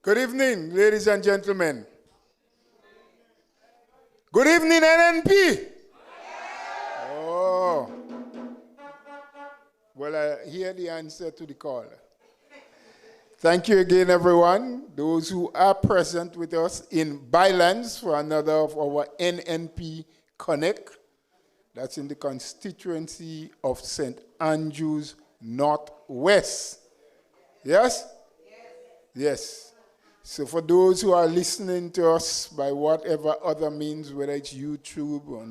Good evening, ladies and gentlemen. Good evening, NNP. Oh. Well, I hear the answer to the call. Thank you again, everyone. Those who are present with us in Byelands for another of our NNP Connect. That's in the constituency of St. Andrews Northwest. Yes? Yes. So for those who are listening to us by whatever other means, whether it's YouTube or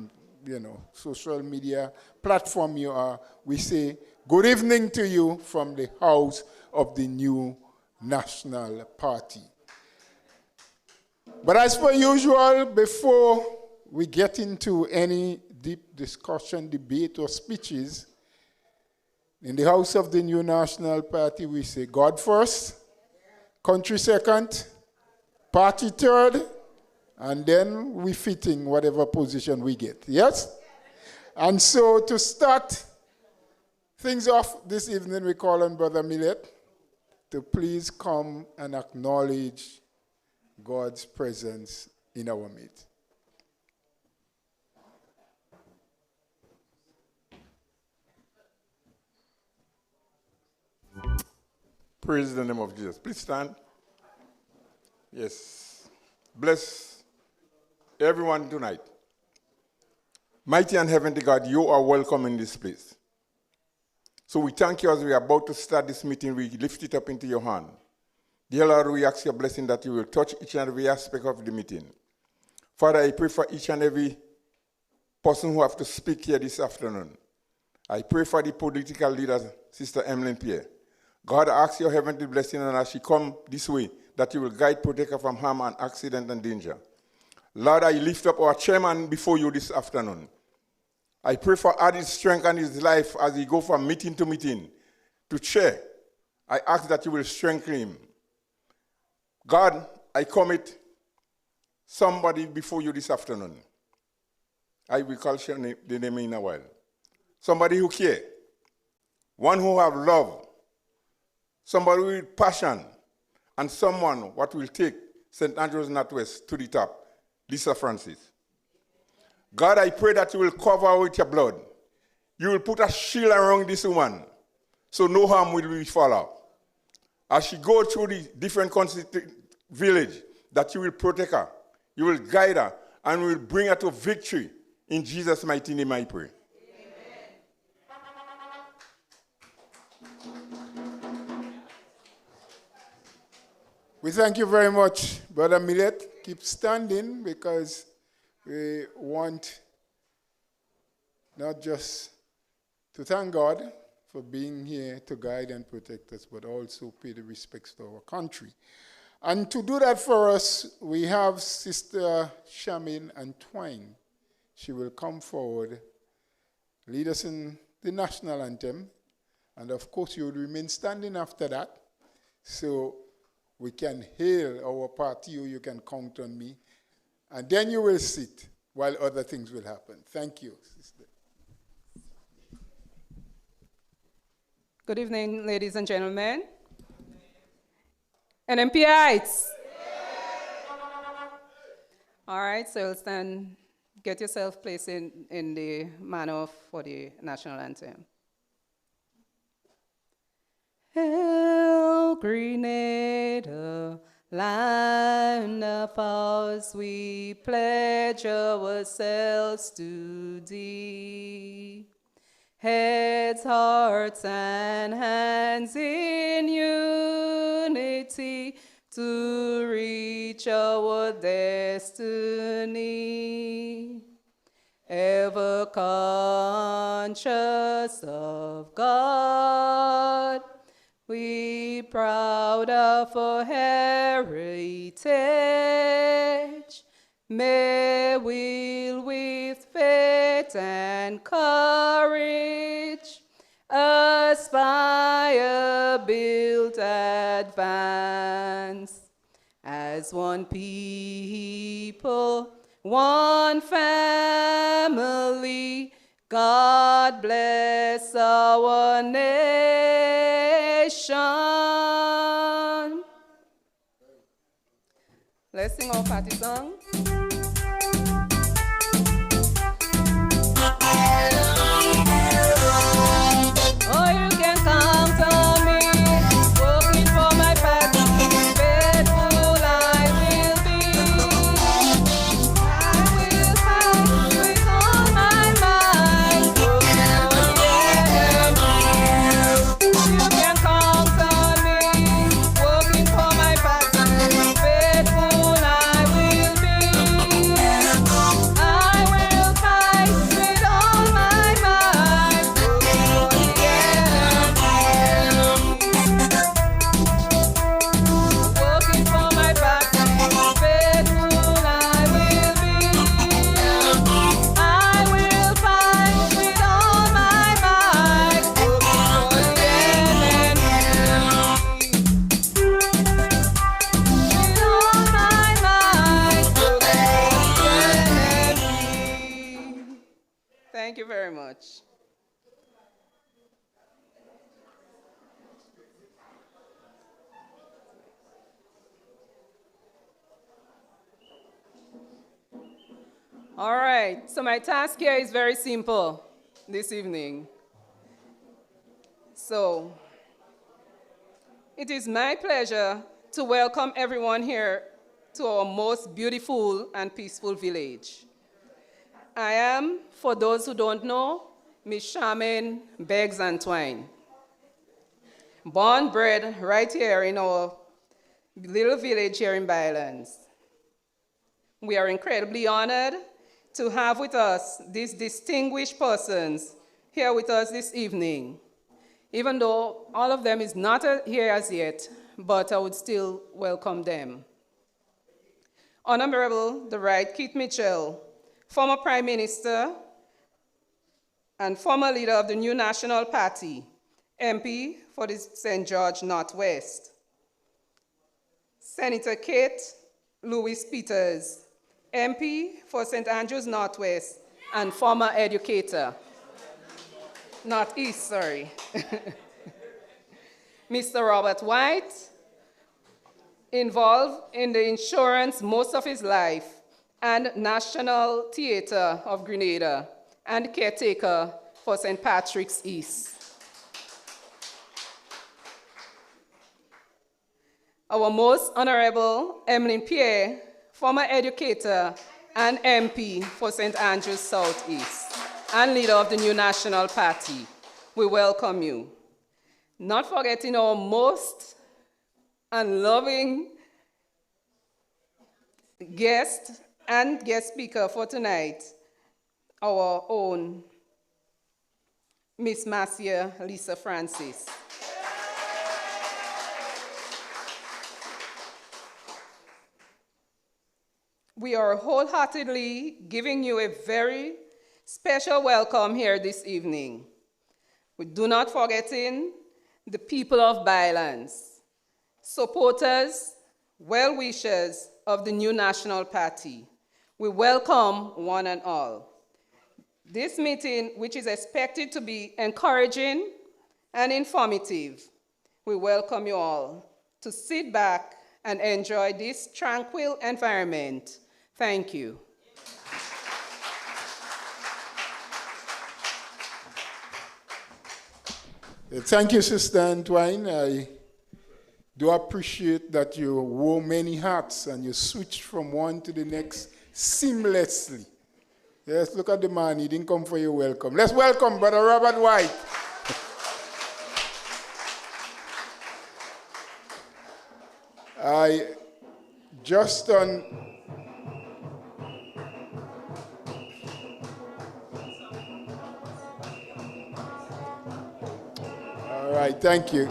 social media platform you are, we say good evening to you from the house of the new National Party. But as per usual, before we get into any deep discussion, debate, or speeches, in the house of the new National Party, we say God first, country second, party third, and then we fit in whatever position we get. Yes? And so to start things off this evening, we call on Brother Millet to please come and acknowledge God's presence in our midst. Praise the name of Jesus. Please stand. Yes. Bless everyone tonight. Mighty and heavenly God, you are welcome in this place. So we thank you as we are about to start this meeting. We lift it up into your hand. Dear Lord, we ask your blessing that you will touch each and every aspect of the meeting. Father, I pray for each and every person who have to speak here this afternoon. I pray for the political leader, Sister Emmeline Pierre. God, I ask your heavenly blessing, and as she come this way, that you will guide, protect her from harm and accident and danger. Lord, I lift up our chairman before you this afternoon. I pray for added strength in his life as he go from meeting to meeting to chair. I ask that you will strengthen him. God, I commit somebody before you this afternoon. I will call the name in a while. Somebody who cares. One who have love. Somebody with passion. And someone what will take St. Andrews Northwest to the top. Lisa Francis. God, I pray that you will cover her with your blood. You will put a shield around this woman so no harm will befall her. As she goes through the different village, that you will protect her, you will guide her, and will bring her to victory. In Jesus' mighty name I pray. We thank you very much, Brother Millet. Keep standing because we want not just to thank God for being here to guide and protect us, but also pay the respects to our country. And to do that for us, we have Sister Charmaine Antoine. She will come forward, lead us in the national anthem, and of course you will remain standing after that. So we can hail our party, or you can count on me, and then you will sit while other things will happen. Thank you, sister. Good evening, ladies and gentlemen. NNPites. All right, so stand, get yourself placed in the manner for the national anthem. Hail, Grenada, land of ours, we pledge ourselves to thee. Heads, hearts, and hands in unity to reach our destiny. Ever conscious of God, we proud of our heritage. May we with faith and courage aspire, build, advance as one people, one family. God bless our nation. sing our party song. Oh, you can count on me, working for my party. Faithful I will be. I will fight with all my might. Oh, yeah. You can count on me, working for my party. Faithful I will be. I will fight with all my might. Oh, yeah. Working for my party. Faithful I will be. I will fight with all my might. Oh, yeah. With all my might. Oh, yeah. Thank you very much. All right, so my task here is very simple this evening. So, it is my pleasure to welcome everyone here to our most beautiful and peaceful village. I am, for those who don't know, Miss Charmaine Beggs and Twine. Born, bred right here in our little village here in Byelands. We are incredibly honored to have with us these distinguished persons here with us this evening. Even though all of them is not here as yet, but I would still welcome them. Honorable the Right Keith Mitchell, former Prime Minister and former leader of the new National Party, MP for the St. George Northwest. Senator Kate Louis Peters, MP for St. Andrews Northwest and former educator. Northeast, sorry. Mr. Robert White, involved in the insurance most of his life, and National Theatre of Grenada, and caretaker for St. Patrick's East. Our most honorable Emmeline Pierre, former educator and MP for St. Andrews Southeast, and leader of the new National Party. We welcome you. Not forgetting our most unloving guest and guest speaker for tonight, our own Miss Marcia Lisa Francis. We are wholeheartedly giving you a very special welcome here this evening. We do not forgetting the people of Byelands, supporters, well-wishers of the new National Party. We welcome one and all. This meeting, which is expected to be encouraging and informative, we welcome you all to sit back and enjoy this tranquil environment. Thank you. Thank you, Sister Antwine. I do appreciate that you wore many hats and you switched from one to the next seamlessly. Yes, look at the man. He didn't come for your welcome. Let's welcome Brother Robert White. I just on... All right, thank you.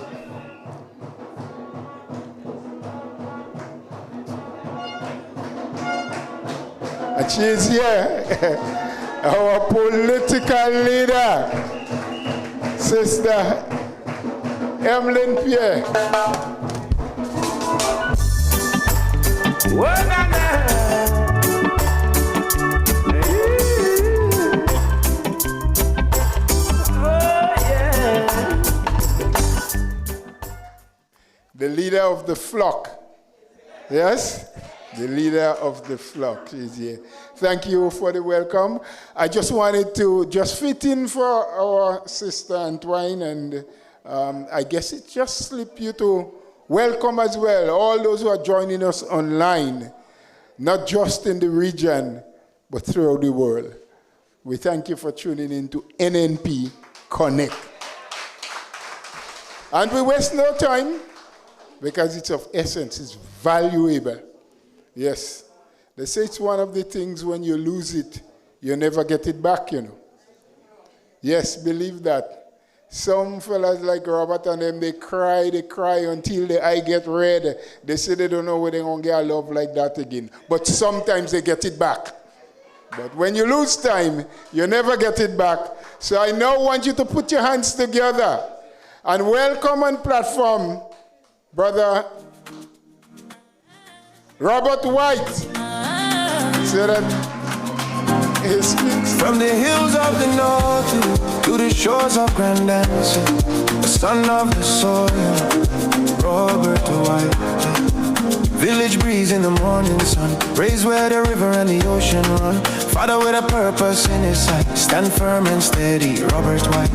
And she is here, our political leader, Sister Emmeline Pierre. The leader of the flock, yes? The leader of the flock is here. Thank you for the welcome. I just wanted to just fit in for our sister Antoine, and I guess it just slipped you to welcome as well all those who are joining us online, not just in the region, but throughout the world. We thank you for tuning in to NNP Connect. And we waste no time because it's of essence, it's valuable. Yes, they say it's one of the things when you lose it, you never get it back, you know. Yes, believe that. Some fellas like Robert and them, they cry until the eye get red. They say they don't know where they're going to get a love like that again. But sometimes they get it back. But when you lose time, you never get it back. So I now want you to put your hands together and welcome on platform, Brother Robert White. So that he speaks. From the hills of the north to the shores of Grand Anse, the son of the soil, Robert White. Village breeze in the morning sun, raised where the river and the ocean run. Father with a purpose in his sight, stand firm and steady, Robert White.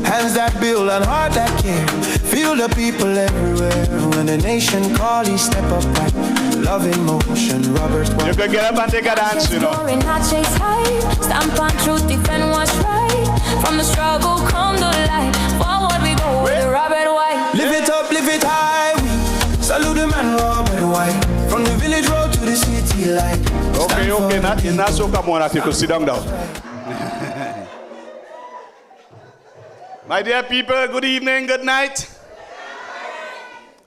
Hands that build and heart that care, feel the people everywhere. When the nation call, he step up right, love in motion, Robert White. You can get up and take a dance, you know. Stamp on truth, defend what's right. From the struggle come the light, forward we go with Robert White. Live it up, live it high, we salute the man Robert White. From the village road to the city light. Okay, not so come on, if you could sit down now. My dear people, good evening, good night.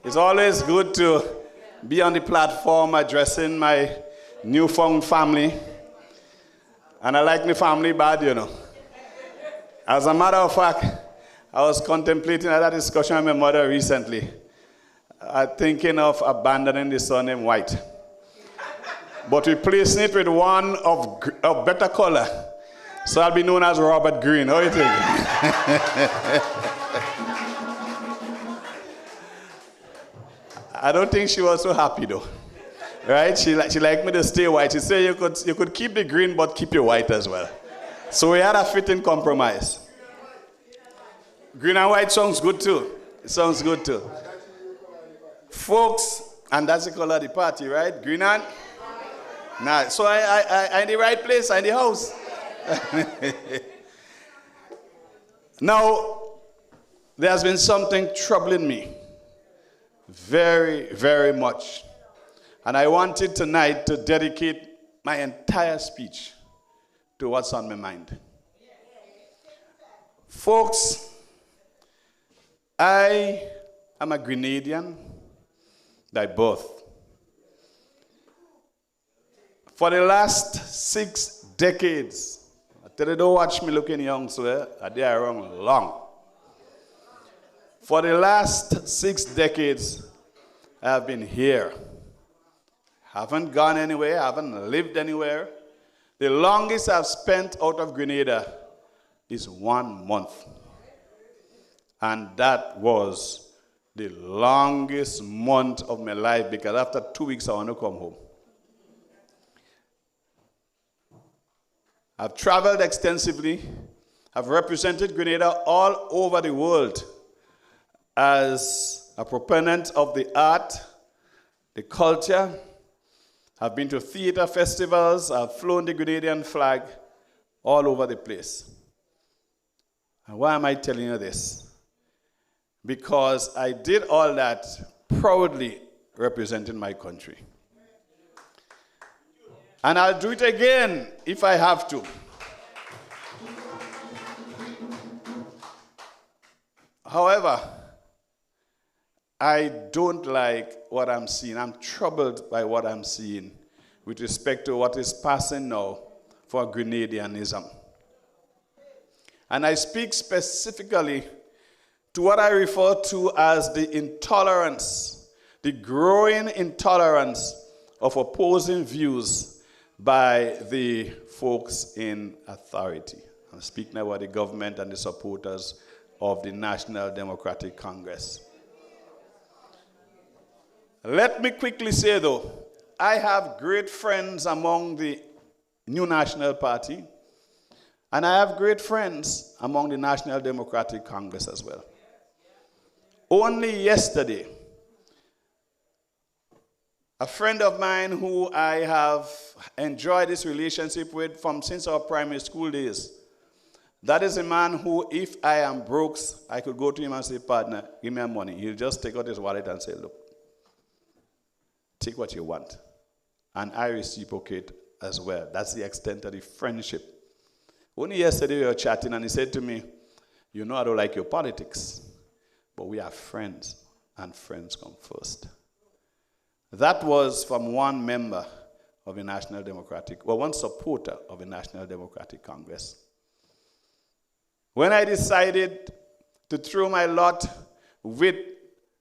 It's always good to be on the platform addressing my newfound family. And I like my family bad, you know. As a matter of fact, I was contemplating that discussion with my mother recently. Thinking of abandoning the surname White. But replacing it with one of better color. So I'll be known as Robert Green. How do you think? I don't think she was so happy though. Right? She liked me to stay white. She said you could keep the green but keep your white as well. So we had a fitting compromise. Green and white sounds good too. It sounds good too. Folks, and that's the color of the party, right? Green and? Nah, so I in the right place, I in the house. Now, there has been something troubling me very, very much. And I wanted tonight to dedicate my entire speech to what's on my mind. Folks, I am a Grenadian by birth. For the last 6 decades, I tell you, don't watch me looking young, so they are wrong long. For the last 6 decades, I have been here. Haven't gone anywhere, haven't lived anywhere. The longest I've spent out of Grenada is 1 month. And that was the longest month of my life because after 2 weeks I want to come home. I've traveled extensively. I've represented Grenada all over the world as a proponent of the art, the culture. I've been to theater festivals. I've flown the Grenadian flag all over the place. And why am I telling you this? Because I did all that proudly representing my country. And I'll do it again if I have to. However, I don't like what I'm seeing. I'm troubled by what I'm seeing with respect to what is passing now for Grenadianism. And I speak specifically to what I refer to as the intolerance, the growing intolerance of opposing views by the folks in authority. I'm speaking about the government and the supporters of the National Democratic Congress. Let me quickly say, though, I have great friends among the New National Party, and I have great friends among the National Democratic Congress as well. Only yesterday, a friend of mine who I have enjoyed this relationship with since our primary school days, that is a man who, if I am broke, I could go to him and say, partner, give me money. He'll just take out his wallet and say, look, take what you want. And I reciprocate as well. That's the extent of the friendship. Only yesterday we were chatting and he said to me, you know I don't like your politics, but we are friends, and friends come first. That was from one member of the National Democratic, or one supporter of the National Democratic Congress. When I decided to throw my lot with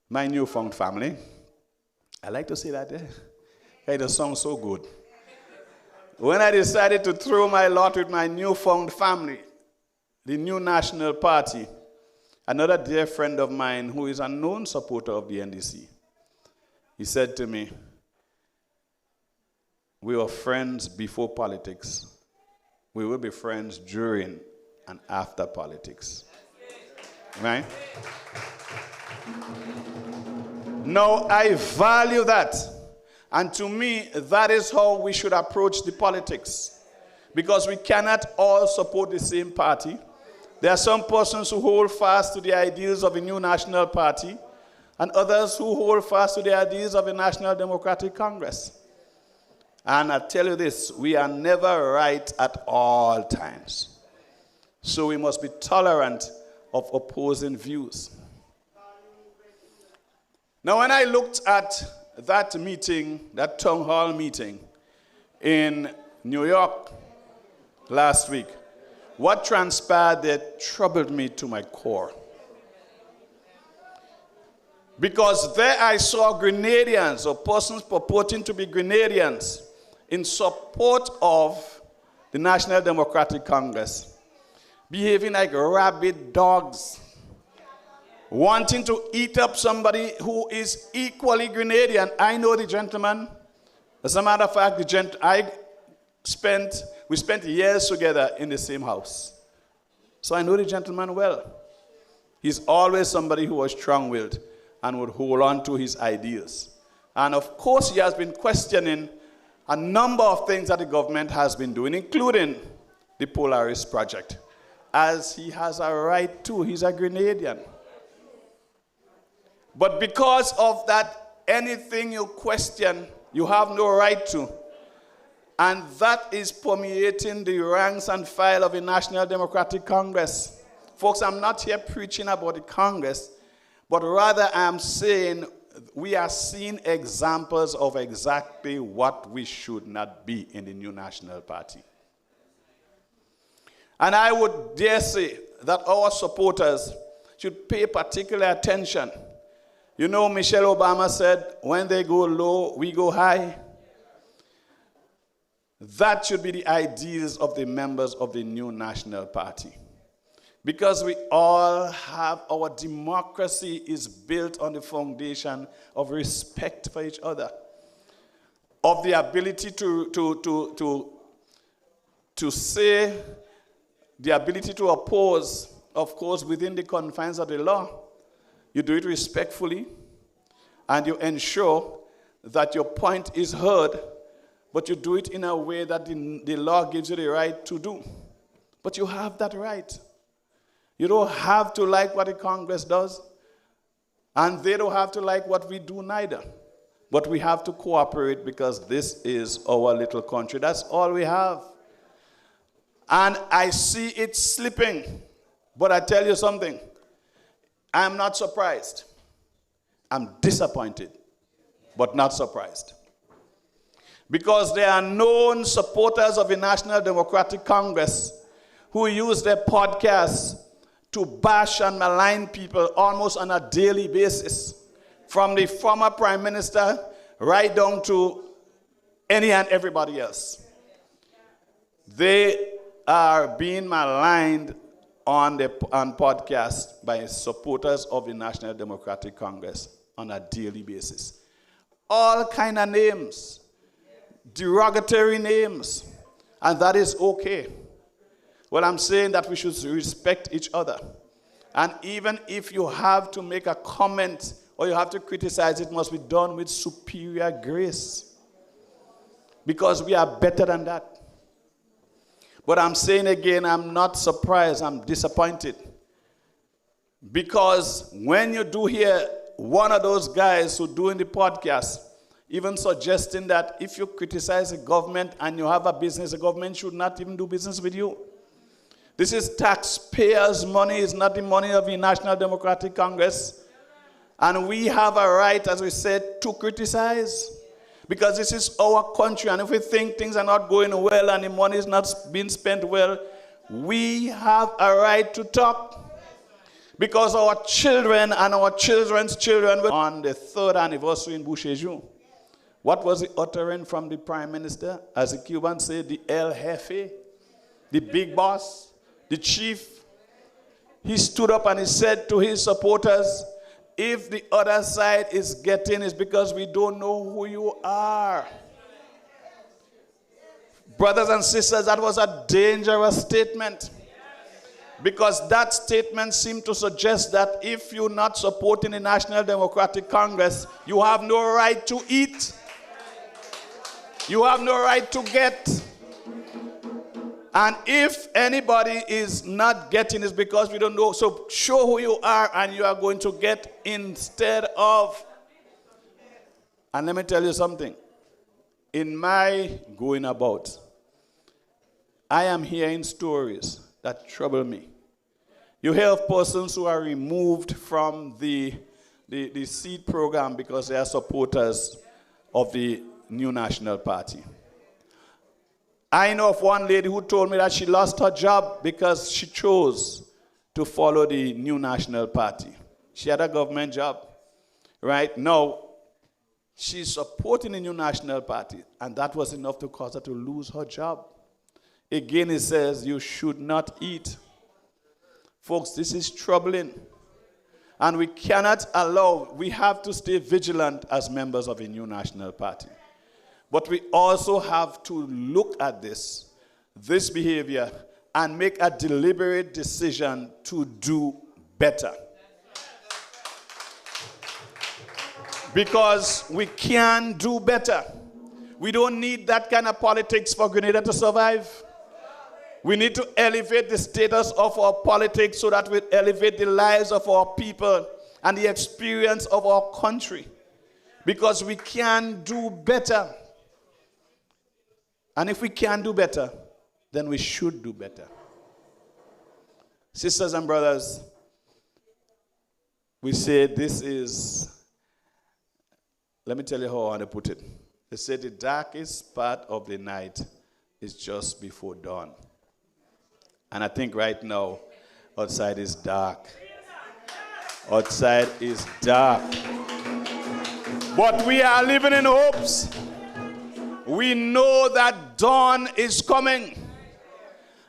my newfound family, I like to say that there. It does sound so good. When I decided to throw my lot with my newfound family, the New National Party, another dear friend of mine who is a known supporter of the NDC, he said to me, we were friends before politics. We will be friends during and after politics. Right? Now, I value that. And to me, that is how we should approach the politics. Because we cannot all support the same party. There are some persons who hold fast to the ideals of the New National Party, and others who hold fast to the ideals of the National Democratic Congress. And I tell you this, we are never right at all times. So we must be tolerant of opposing views. Now, when I looked at that meeting, that town hall meeting in New York last week, what transpired there troubled me to my core. Because there I saw Grenadians, or persons purporting to be Grenadians, in support of the National Democratic Congress, behaving like rabid dogs, wanting to eat up somebody who is equally Grenadian. I know the gentleman. As a matter of fact, we spent years together in the same house. So I know the gentleman well. He's always somebody who was strong-willed and would hold on to his ideas. And of course, he has been questioning a number of things that the government has been doing, including the Polaris project, as he has a right to. He's a Grenadian. But because of that, anything you question, you have no right to. And that is permeating the ranks and file of the National Democratic Congress. Folks, I'm not here preaching about the Congress, but rather I'm saying we are seeing examples of exactly what we should not be in the New National Party. And I would dare say that our supporters should pay particular attention. You know, Michelle Obama said, when they go low, we go high. That should be the ideals of the members of the New National Party. Because we all have, our democracy is built on the foundation of respect for each other, of the ability to say, the ability to oppose, of course, within the confines of the law. You do it respectfully, and you ensure that your point is heard, but you do it in a way that the law gives you the right to do. But you have that right. You don't have to like what the Congress does, and they don't have to like what we do neither. But we have to cooperate because this is our little country. That's all we have. And I see it slipping. But I tell you something, I'm not surprised. I'm disappointed, but not surprised. Because there are known supporters of the National Democratic Congress who use their podcasts to bash and malign people almost on a daily basis, from the former prime minister right down to any and everybody else. They are being maligned on podcasts by supporters of the National Democratic Congress on a daily basis. All kind of names. derogatory names, and that is okay. Well, I'm saying that we should respect each other. And even if you have to make a comment or you have to criticize, it must be done with superior grace. Because we are better than that. But I'm saying again, I'm not surprised, I'm disappointed. Because when you do hear one of those guys who doing the podcast, even suggesting that if you criticize the government and you have a business, the government should not even do business with you. This is taxpayers' money, it's not the money of the National Democratic Congress. And we have a right, as we said, to criticize. Because this is our country, and if we think things are not going well and the money is not being spent well, we have a right to talk. Because our children and our children's children were on the 3rd anniversary in Bouchejoux. What was the uttering from the Prime Minister? As the Cubans say, the El Jefe, the big boss, the chief. He stood up and he said to his supporters, if the other side is getting, it's because we don't know who you are. Brothers and sisters, that was a dangerous statement. Because that statement seemed to suggest that if you're not supporting the National Democratic Congress, you have no right to eat. You have no right to get. And if anybody is not getting, it's because we don't know. So show who you are and you are going to get instead of. And let me tell you something. In my going about, I am hearing stories that trouble me. You hear of persons who are removed from the seed program because they are supporters of the New National Party. I know of one lady who told me that she lost her job because she chose to follow the New National Party. She had a government job. Right now, she's supporting the New National Party, and that was enough to cause her to lose her job. Again, it says you should not eat. Folks, this is troubling. And we cannot allow, we have to stay vigilant as members of a New National Party. But we also have to look at this behavior, and make a deliberate decision to do better. Because we can do better. We don't need that kind of politics for Grenada to survive. We need to elevate the status of our politics so that we elevate the lives of our people and the experience of our country. Because we can do better. And if we can do better, then we should do better. Sisters and brothers, we say this is, let me tell you how I want to put it. They say the darkest part of the night is just before dawn. And I think right now, outside is dark. Outside is dark. But we are living in hopes. We know that dawn is coming.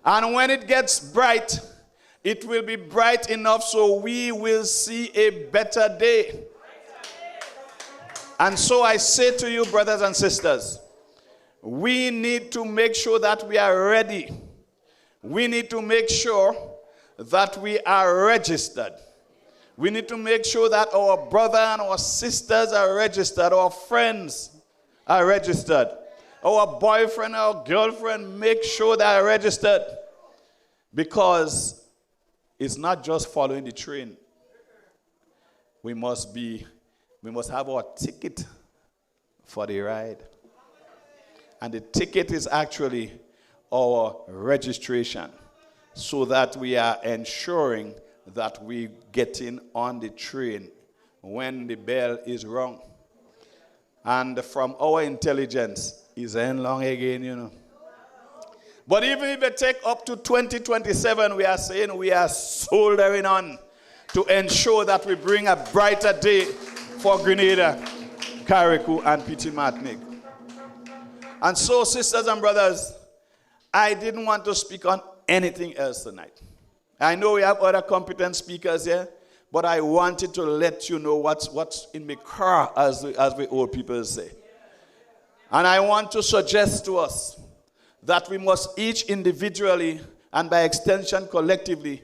And when it gets bright, it will be bright enough so we will see a better day. And so I say to you, brothers and sisters, we need to make sure that we are ready. We need to make sure that we are registered. We need to make sure that our brother and our sisters are registered, our friends are registered. Our boyfriend, our girlfriend, make sure they are registered. Because it's not just following the train. We must have our ticket for the ride. And the ticket is actually our registration, so that we are ensuring that we getting on the train when the bell is rung. And from our intelligence, is ain't long again, you know. But even if it take up to 2027, we are saying we are soldering on to ensure that we bring a brighter day for Grenada, Carriacou, and Petit Martinique. And so, sisters and brothers, I didn't want to speak on anything else tonight. I know we have other competent speakers here, but I wanted to let you know what's in my car, as we old people say. And I want to suggest to us that we must each individually and by extension collectively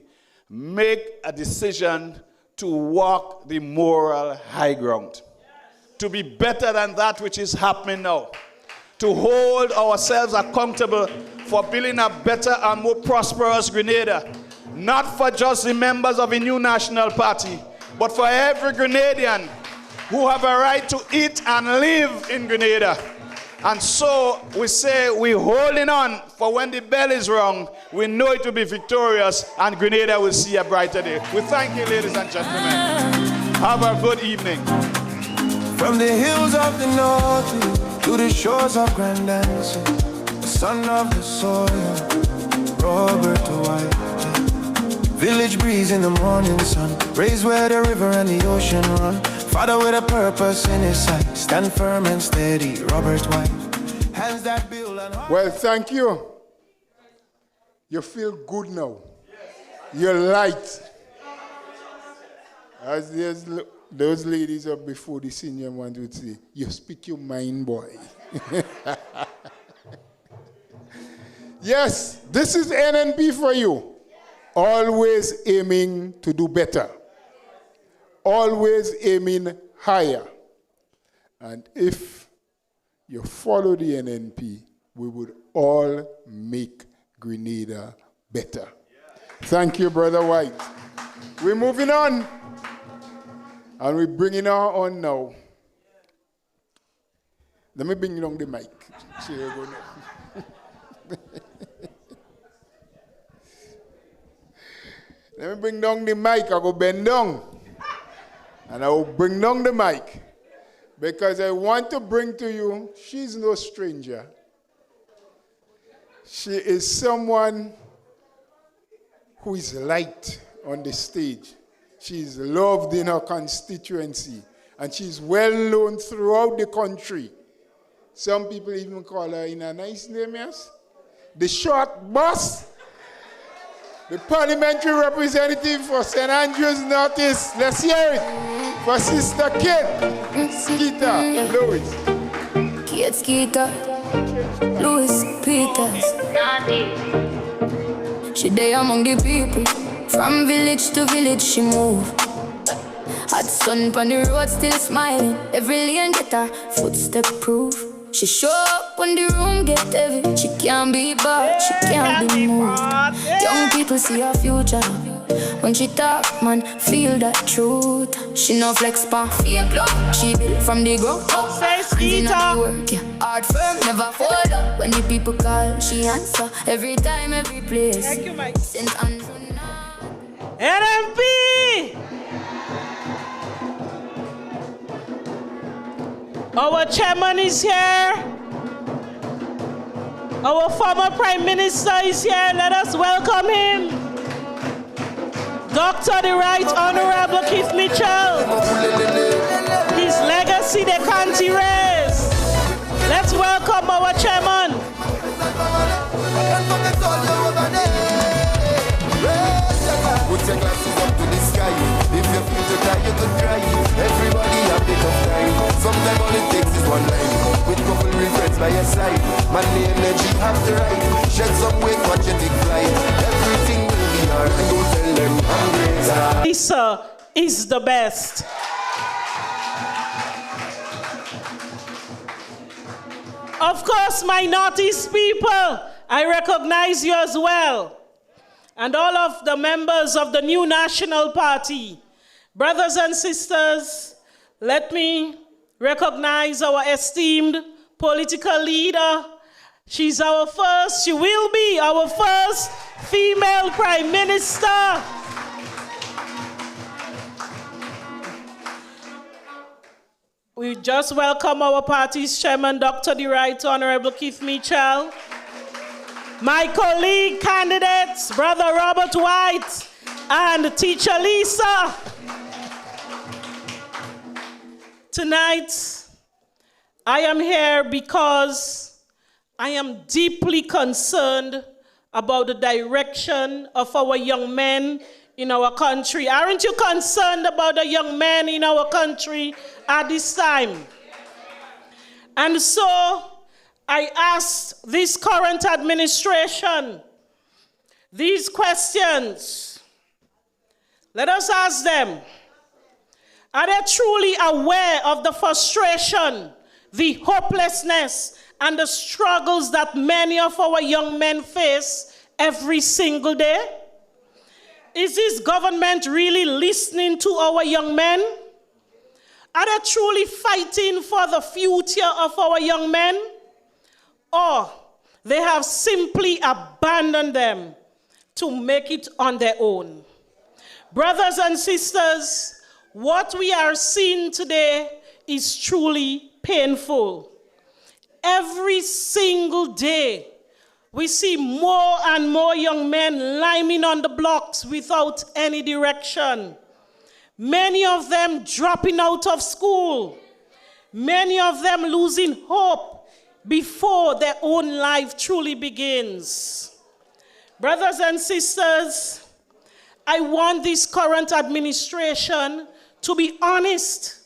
make a decision to walk the moral high ground, to be better than that which is happening now, to hold ourselves accountable for building a better and more prosperous Grenada, not for just the members of the new National Party, but for every Grenadian who have a right to eat and live in Grenada. And so we say we're holding on, for when the bell is rung, we know it will be victorious and Grenada will see a brighter day. We thank you, ladies and gentlemen. Have a good evening. From the hills of the north to the shores of Grand Anse, the son of the soil, Robert White. Village breeze in the morning sun, raised where the river and the ocean run. Father with a purpose in his sight, stand firm and steady, Robert White. Hands that build and Well, thank you. You feel good now. You're light. As those ladies up before the senior ones would say, you speak your mind, boy. Yes, this is NNP for you. Always aiming to do better. Always aiming higher. And if you follow the NNP, we would all make Grenada better. Thank you, Brother White. We're moving on. And we're bringing her on now. Let me bring along the mic. Let me bring down the mic. I go bend down. And I will bring down the mic. Because I want to bring to you, she's no stranger. She is someone who is light on the stage. She's loved in her constituency. And she's well known throughout the country. Some people even call her in a nice name, yes? The short boss. The parliamentary representative for St. Andrews Northeast. Let's hear it for Sister Kate Skeeter Lewis. Kate Skeeter Lewis Peters. She there among the people. From village to village she move. Hot sun on the road still smiling. Every lane get her footstep proof. She show up when the room get heavy. She can't be bought, she can't be moved. Young people see her future. When she talk, man, feel that truth. She no flex pan, fake love. She built from the ground up. Hands in the work, yeah. Hard firm, never fold up. When the people call, she answer. Every time, every place. Thank you, Mike. St. Andrew. NNP! Our chairman is here. Our former prime minister is here. Let us welcome him. Dr. the Right Honorable Keith Mitchell. His legacy they can't erase. Let's welcome our chairman. Put your glasses up to the sky. If you feel to die, you could cry. Everybody have bit of time. Sometimes all it takes is one line. With couple real friends by your side. Man, the energy have to ride. Shed some weight, watch your big flight. Everything will be alright. Don't tell them I'm greater. Lisa is the best. Of course, my Northeast people, I recognize you as well. And all of the members of the new National Party. Brothers and sisters, let me recognize our esteemed political leader. She will be our first female prime minister. We just welcome our party's chairman, Dr. the Right Honorable Keith Mitchell. My colleague candidates, Brother Robert White and Teacher Lisa. Tonight, I am here because I am deeply concerned about the direction of our young men in our country. Aren't you concerned about the young men in our country at this time? And so, I asked this current administration these questions. Let us ask them. Are they truly aware of the frustration, the hopelessness, and the struggles that many of our young men face every single day? Is this government really listening to our young men? Are they truly fighting for the future of our young men? Or they have simply abandoned them to make it on their own? Brothers and sisters, what we are seeing today is truly painful. Every single day, we see more and more young men lining on the blocks without any direction. Many of them dropping out of school. Many of them losing hope before their own life truly begins. Brothers and sisters, I want this current administration to be honest,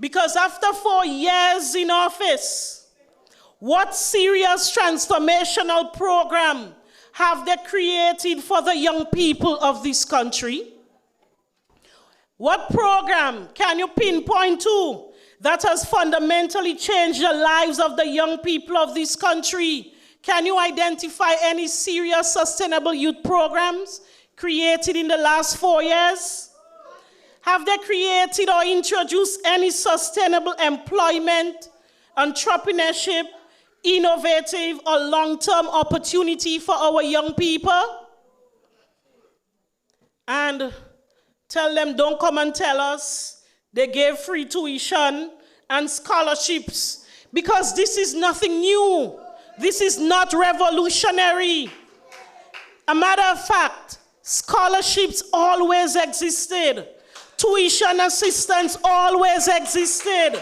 because after 4 years in office, what serious transformational program have they created for the young people of this country? What program can you pinpoint to that has fundamentally changed the lives of the young people of this country? Can you identify any serious sustainable youth programs created in the last 4 years? Have they created or introduced any sustainable employment, entrepreneurship, innovative or long-term opportunity for our young people? And tell them, don't come and tell us they gave free tuition and scholarships, because this is nothing new. This is not revolutionary. A matter of fact, scholarships always existed. Tuition assistance always existed.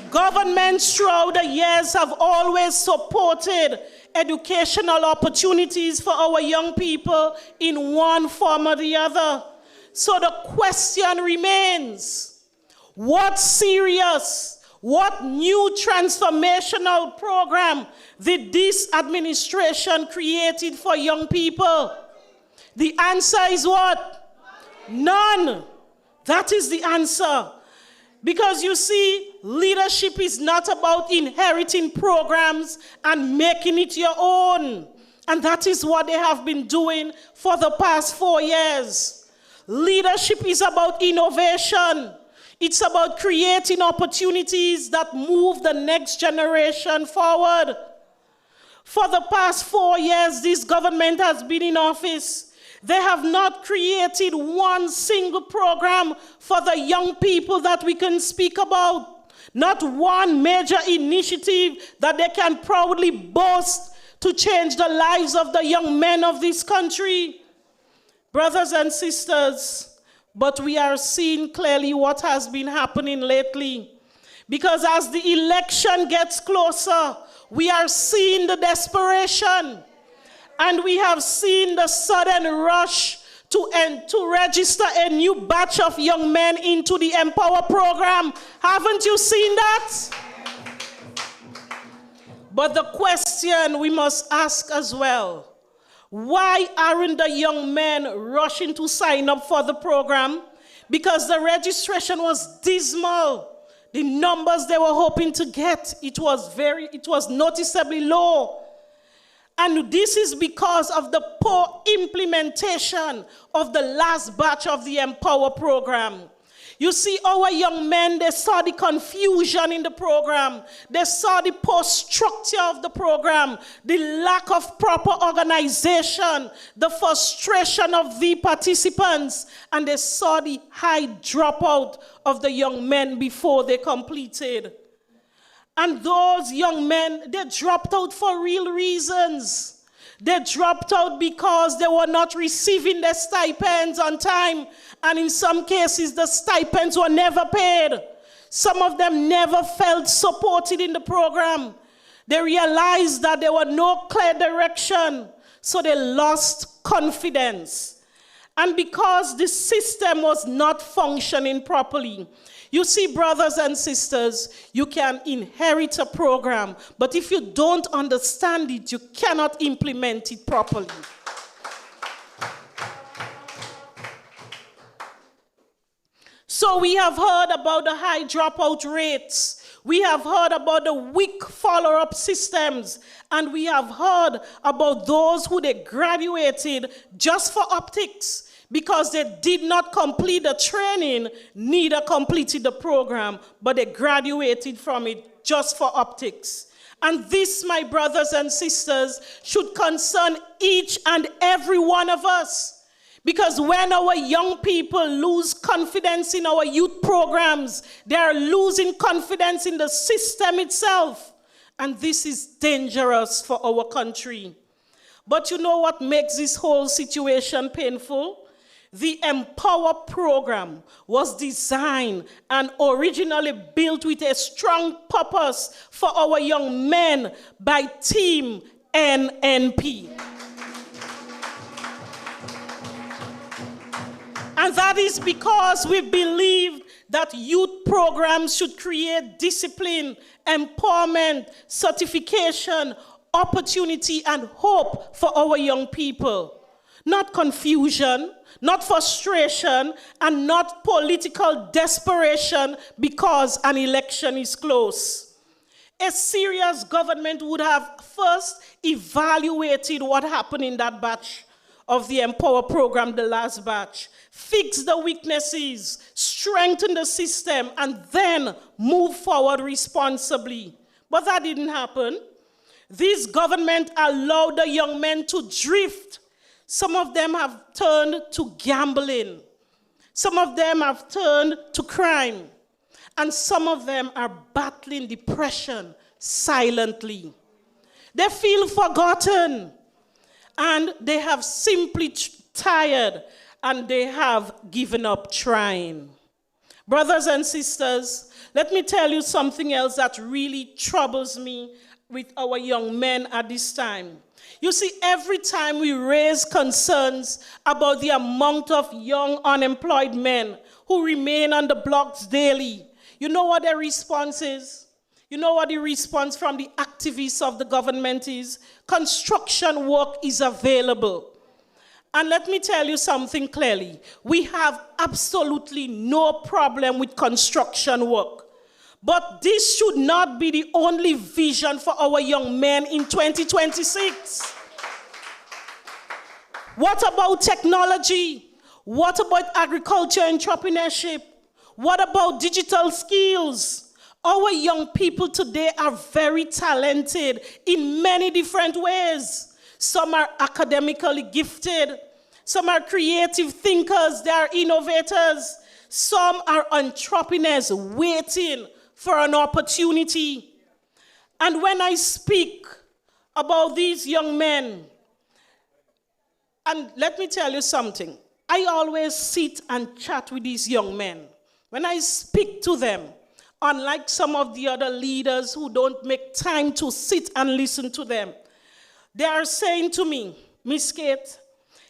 Governments throughout the years have always supported educational opportunities for our young people in one form or the other. So the question remains, what serious, what new transformational program did this administration create for young people? The answer is what? None. That is the answer. Because you see, leadership is not about inheriting programs and making it your own. And that is what they have been doing for the past 4 years. Leadership is about innovation. It's about creating opportunities that move the next generation forward. For the past 4 years, this government has been in office. They have not created one single program for the young people that we can speak about. Not one major initiative that they can proudly boast to change the lives of the young men of this country. Brothers and sisters, but we are seeing clearly what has been happening lately. Because as the election gets closer, we are seeing the desperation. And we have seen the sudden rush to register a new batch of young men into the Empower program. Haven't you seen that? But the question we must ask as well, why aren't the young men rushing to sign up for the program? Because the registration was dismal. The numbers they were hoping to get, it was noticeably low. And this is because of the poor implementation of the last batch of the Empower program. You see, our young men, they saw the confusion in the program. They saw the poor structure of the program, the lack of proper organization, the frustration of the participants, and they saw the high dropout of the young men before they completed. And those young men, they dropped out for real reasons. They dropped out because they were not receiving their stipends on time. And in some cases, the stipends were never paid. Some of them never felt supported in the program. They realized that there was no clear direction. So they lost confidence. And because the system was not functioning properly, you see, brothers and sisters, you can inherit a program, but if you don't understand it, you cannot implement it properly. So we have heard about the high dropout rates. We have heard about the weak follow-up systems. And we have heard about those who they graduated just for optics because they did not complete the training, neither completed the program, but they graduated from it just for optics. And this, my brothers and sisters, should concern each and every one of us. Because when our young people lose confidence in our youth programs, they are losing confidence in the system itself. And this is dangerous for our country. But you know what makes this whole situation painful? The Empower program was designed and originally built with a strong purpose for our young men by Team NNP. And that is because we believe that youth programs should create discipline, empowerment, certification, opportunity, and hope for our young people. Not confusion, not frustration, and not political desperation because an election is close. A serious government would have first evaluated what happened in that batch of the Empower program, the last batch, fix the weaknesses, strengthen the system, and then move forward responsibly. But that didn't happen. This government allowed the young men to drift. Some of them have turned to gambling. Some of them have turned to crime. And some of them are battling depression silently. They feel forgotten. And they have simply tired, and they have given up trying. Brothers and sisters, let me tell you something else that really troubles me with our young men at this time. You see, every time we raise concerns about the amount of young unemployed men who remain on the blocks daily, you know what their response is? You know what the response from the activists of the government is? Construction work is available. And let me tell you something clearly. We have absolutely no problem with construction work. But this should not be the only vision for our young men in 2026. What about technology? What about agriculture entrepreneurship? What about digital skills? Our young people today are very talented in many different ways. Some are academically gifted. Some are creative thinkers. They are innovators. Some are entrepreneurs waiting for an opportunity. And when I speak about these young men, and let me tell you something, I always sit and chat with these young men. When I speak to them, unlike some of the other leaders who don't make time to sit and listen to them, they are saying to me, Miss Kate,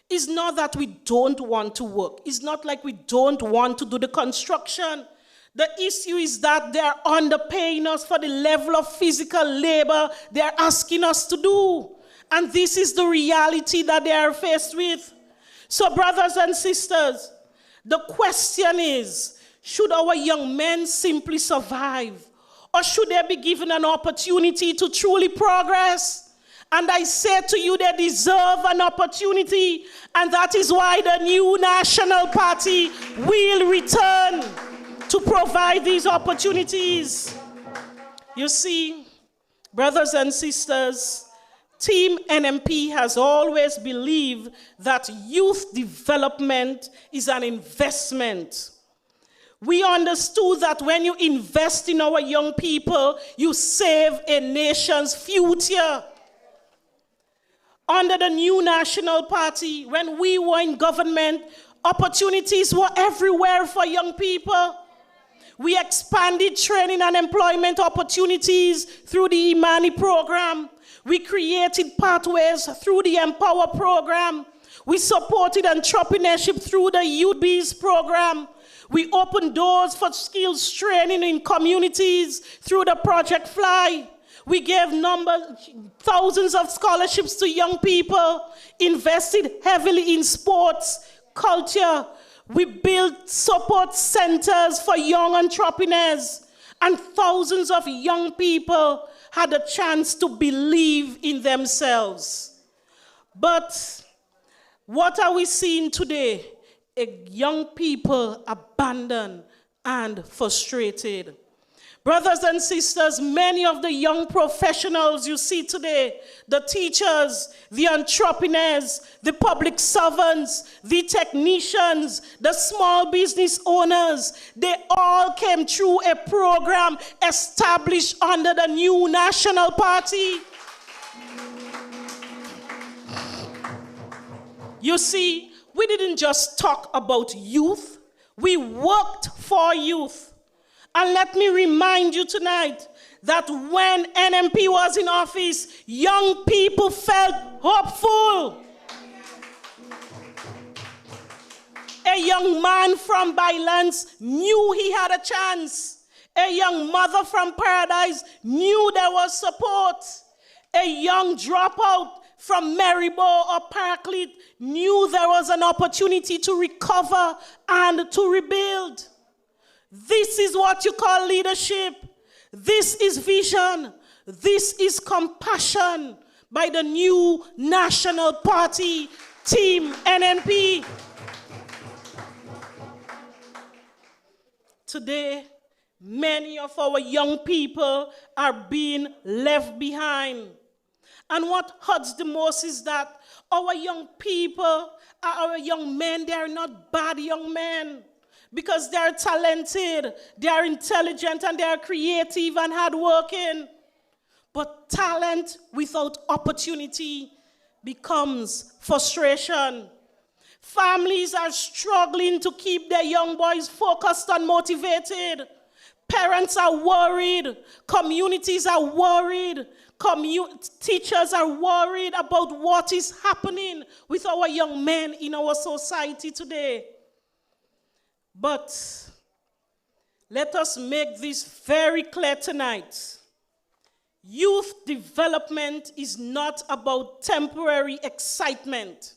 it's not that we don't want to work. It's not like we don't want to do the construction. The issue is that they are underpaying us for the level of physical labor they are asking us to do. And this is the reality that they are faced with. So, brothers and sisters, the question is, should our young men simply survive? Or should they be given an opportunity to truly progress? And I say to you, they deserve an opportunity. And that is why the new National Party will return to provide these opportunities. You see, brothers and sisters, Team NNP has always believed that youth development is an investment. We understood that when you invest in our young people, you save a nation's future. Under the new National Party, when we were in government, opportunities were everywhere for young people. We expanded training and employment opportunities through the Imani program. We created pathways through the Empower program. We supported entrepreneurship through the Youth Bees program. We opened doors for skills training in communities through the Project Fly. We gave thousands of scholarships to young people, invested heavily in sports, culture. We built support centers for young entrepreneurs, and thousands of young people had a chance to believe in themselves. But what are we seeing today? Young people abandoned and frustrated. Brothers and sisters, many of the young professionals you see today, the teachers, the entrepreneurs, the public servants, the technicians, the small business owners, they all came through a program established under the new National Party. You see, we didn't just talk about youth, we worked for youth. And let me remind you tonight that when NNP was in office, young people felt hopeful. A young man from Byelands knew he had a chance. A young mother from Paradise knew there was support. A young dropout from Maryborough or Parkleet knew there was an opportunity to recover and to rebuild. This is what you call leadership. This is vision. This is compassion by the new National Party, Team NNP. Today, many of our young people are being left behind. And what hurts the most is that our young people, our young men, they are not bad young men because they are talented, they are intelligent, and they are creative and hardworking. But talent without opportunity becomes frustration. Families are struggling to keep their young boys focused and motivated. Parents are worried. Communities are worried. Teachers are worried about what is happening with our young men in our society today. But let us make this very clear tonight. Youth development is not about temporary excitement.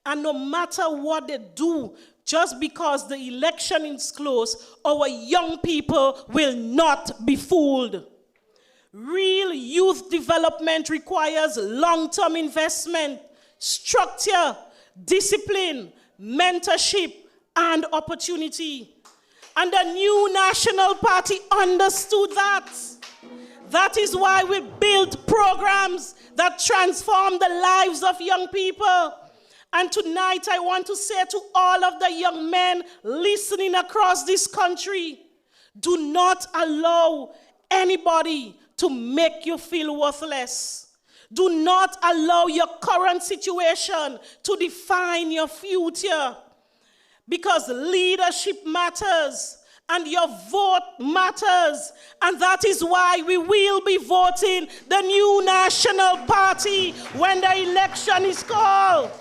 And no matter what they do, just because the election is close, our young people will not be fooled. Real youth development requires long-term investment, structure, discipline, mentorship, and opportunity. And the new National Party understood that. That is why we built programs that transform the lives of young people. And tonight I want to say to all of the young men listening across this country, do not allow anybody to make you feel worthless. Do not allow your current situation to define your future. Because leadership matters and your vote matters. And that is why we will be voting the new National Party when the election is called.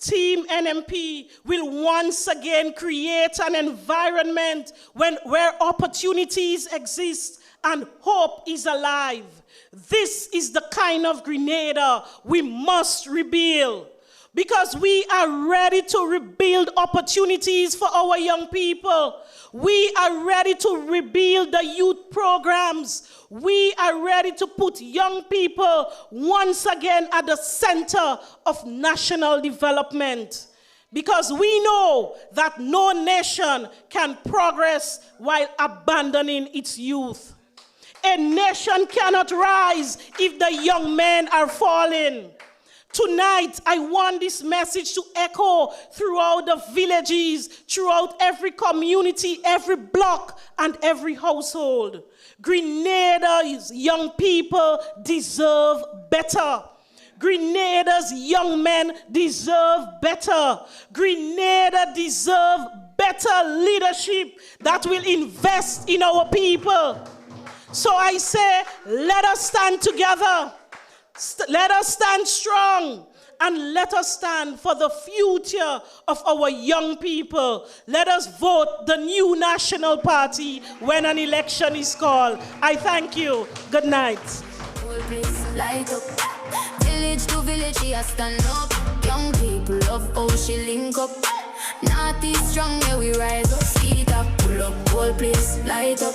Team NNP will once again create an environment where opportunities exist and hope is alive. This is the kind of Grenada we must rebuild, because we are ready to rebuild opportunities for our young people. We are ready to rebuild the youth programs. We are ready to put young people once again at the center of national development. Because we know that no nation can progress while abandoning its youth. A nation cannot rise if the young men are falling. Tonight, I want this message to echo throughout the villages, throughout every community, every block, and every household. Grenada's young people deserve better. Grenada's young men deserve better. Grenada deserve better leadership that will invest in our people. So I say, let us stand together. Let us stand strong. And let us stand for the future of our young people. Let us vote the new National Party when an election is called. I thank you. Good night. Light up. Village to village, she a stand up. Young people love how she link up. Naughty strong, yeah, we rise up. Speed up, pull up, whole place, light up.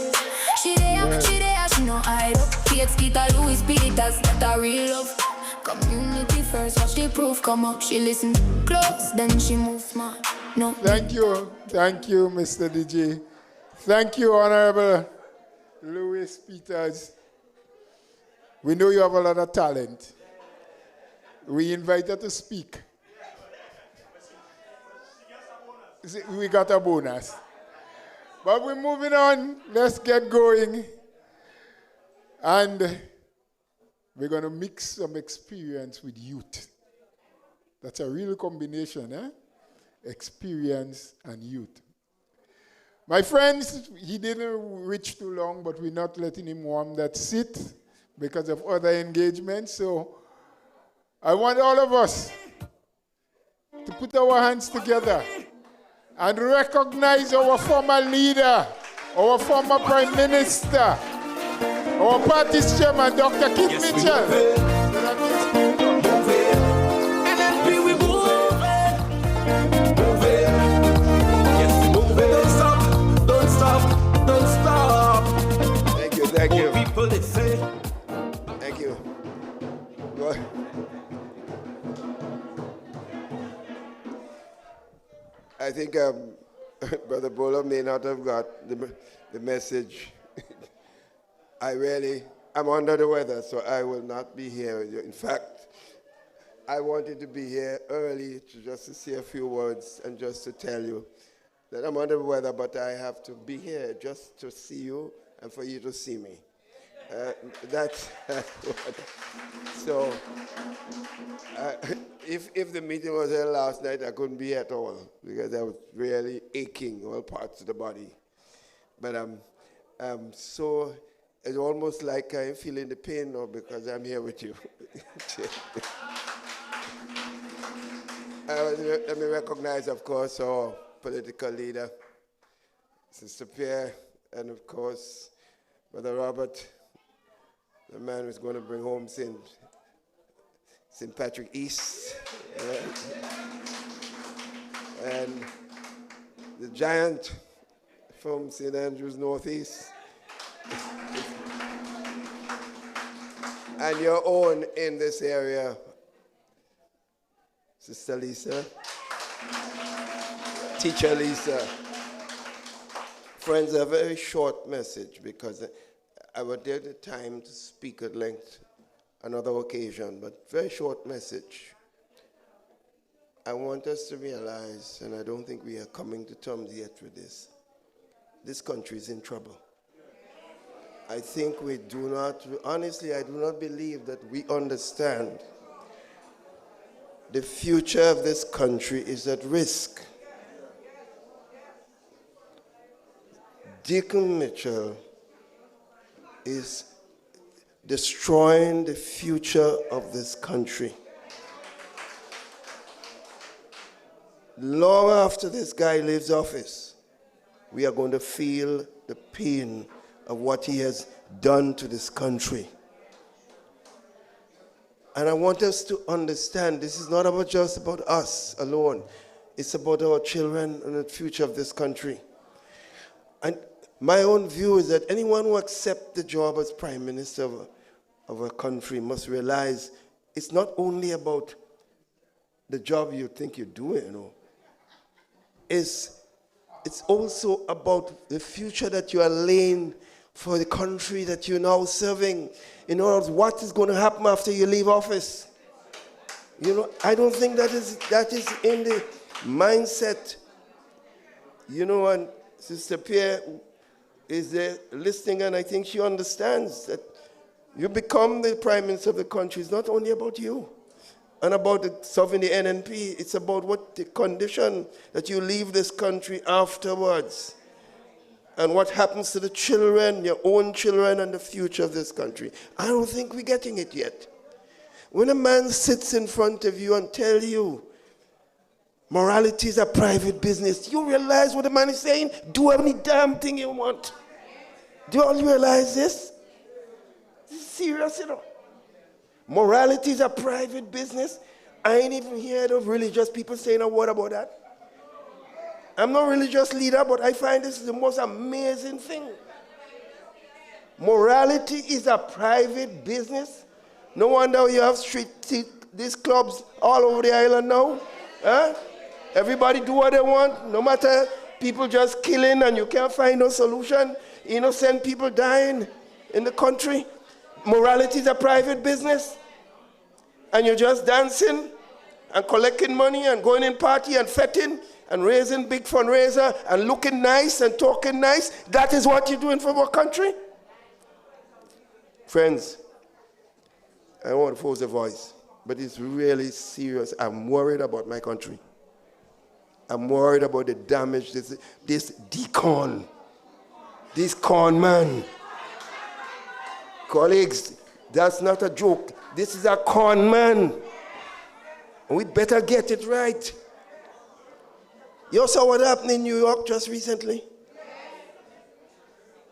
She there, she no hide up. Kate Skeeter, Louis Peters, that a real love. Community first, watch the proof come up. She listen close, then she move smart. No. Thank you, Mr. DJ. Thank you, Honorable Louis Peters. We know you have a lot of talent. We invite her to speak. We got a bonus. But we're moving on. Let's get going. And we're going to mix some experience with youth. That's a real combination, eh? Experience and youth. My friends, he didn't reach too long, but we're not letting him warm that seat because of other engagements. So I want all of us to put our hands together and recognize our former leader, our former Prime Minister, our party's chairman, Dr. Keith Mitchell. NNP, we move it. Yes, move it. Don't stop. Thank you. People, they say. Thank you. Well, I think Brother Bolo may not have got the message. I'm under the weather, so I will not be here. In fact, I wanted to be here early just to say a few words and just to tell you that I'm under the weather, but I have to be here just to see you and for you to see me. That's what. So, if the meeting was here last night, I couldn't be at all because I was really aching all parts of the body. But so it's almost like I'm feeling the pain now because I'm here with you. Let me recognize, of course, our political leader, Sister Pierre, and of course, Brother Robert, the man who's going to bring home St. Patrick East, and the giant from St. Andrews Northeast, and your own in this area, Sister Lisa, Teacher Lisa. Friends, a very short message because I would take the time to speak at length another occasion, but very short message. I want us to realize, and I don't think we are coming to terms yet with this country is in trouble. I think we do not, honestly, I do not believe that we understand the future of this country is at risk. Deacon Mitchell is destroying the future of this country. Long after this guy leaves office, we are going to feel the pain of what he has done to this country. And I want us to understand this is not just about us alone. It's about our children and the future of this country. And my own view is that anyone who accepts the job as Prime Minister of a country must realize it's not only about the job you think you're doing, you know. It's also about the future that you are laying for the country that you're now serving. In other words, what is going to happen after you leave office? You know, I don't think that is in the mindset. You know, and Sister Pierre is there listening, and I think she understands that you become the Prime Minister of the country. It's not only about you and about serving the NNP. It's about what the condition that you leave this country afterwards and what happens to the children, your own children, and the future of this country. I don't think we're getting it yet. When a man sits in front of you and tells you morality is a private business, you realize what the man is saying? Do any damn thing you want. Do you all realize this? This is serious, you know. Morality is a private business. I ain't even heard of religious people saying a word about that. I'm not a religious leader, but I find this is the most amazing thing. Morality is a private business. No wonder you have these clubs all over the island now. Huh? Everybody do what they want, no matter people just killing and you can't find no solution. Innocent people dying in the country. Morality is a private business. And you're just dancing and collecting money and going in party and fetting and raising big fundraiser and looking nice and talking nice. That is what you're doing for our country? Friends, I don't want to force a voice, but it's really serious. I'm worried about my country. I'm worried about the damage this deacon, this con man. Colleagues, that's not a joke. This is a con man. And we better get it right. You saw what happened in New York just recently?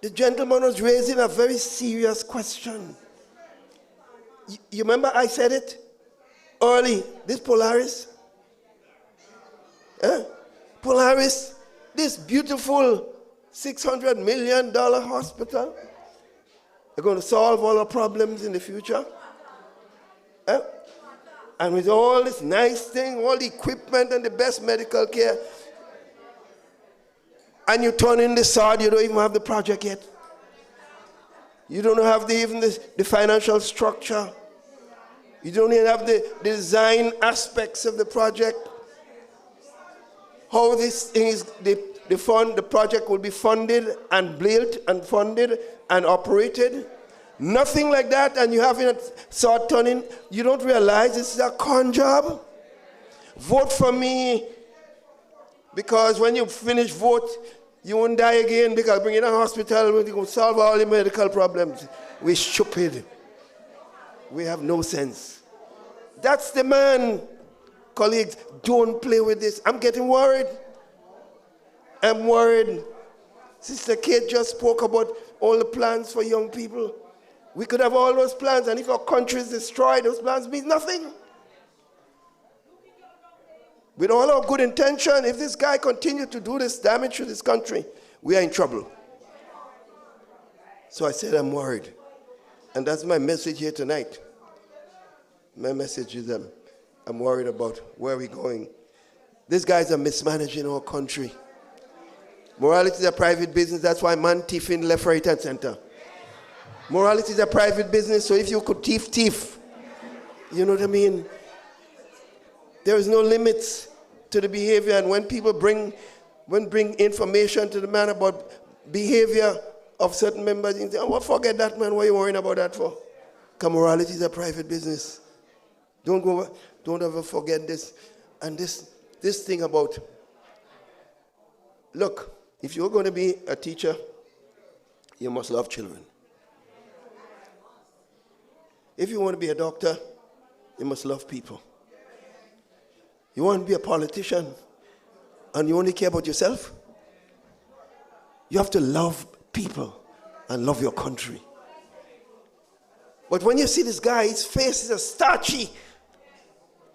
The gentleman was raising a very serious question. You remember I said it early? This Polaris? Polaris, this beautiful $600 million hospital, they're going to solve all our problems in the future. And with all this nice thing, all the equipment and the best medical care, and you turn in the sod, you don't even have the project yet. You don't have even the financial structure. You don't even have the design aspects of the project. How this thing is, the project will be funded and built and funded and operated. Nothing like that, and you haven't sod turning. You don't realize this is a con job. Vote for me, because when you finish vote, you won't die again, because bring in a hospital, we're going to solve all the medical problems. We're stupid. We have no sense. That's the man. Colleagues, don't play with this. I'm getting worried. I'm worried. Sister Kate just spoke about all the plans for young people. We could have all those plans, and if our country is destroyed, those plans mean nothing. With all our good intention, if this guy continues to do this damage to this country, we are in trouble. So I said I'm worried. And that's my message here tonight. My message is I'm worried about where we're going. These guys are mismanaging our country. Morality is a private business. That's why man thiefing left, right, and center. Morality is a private business, so if you could thief. You know what I mean? There is no limits to the behavior, and when people bring information to the man about behavior of certain members, you say, oh, well, forget that, man. What are you worrying about that for? Because morality is a private business. Don't ever forget this. And this thing about, look, if you're going to be a teacher, you must love children. If you want to be a doctor, you must love people. You want to be a politician and you only care about yourself? You have to love people and love your country. But when you see this guy, his face is as starchy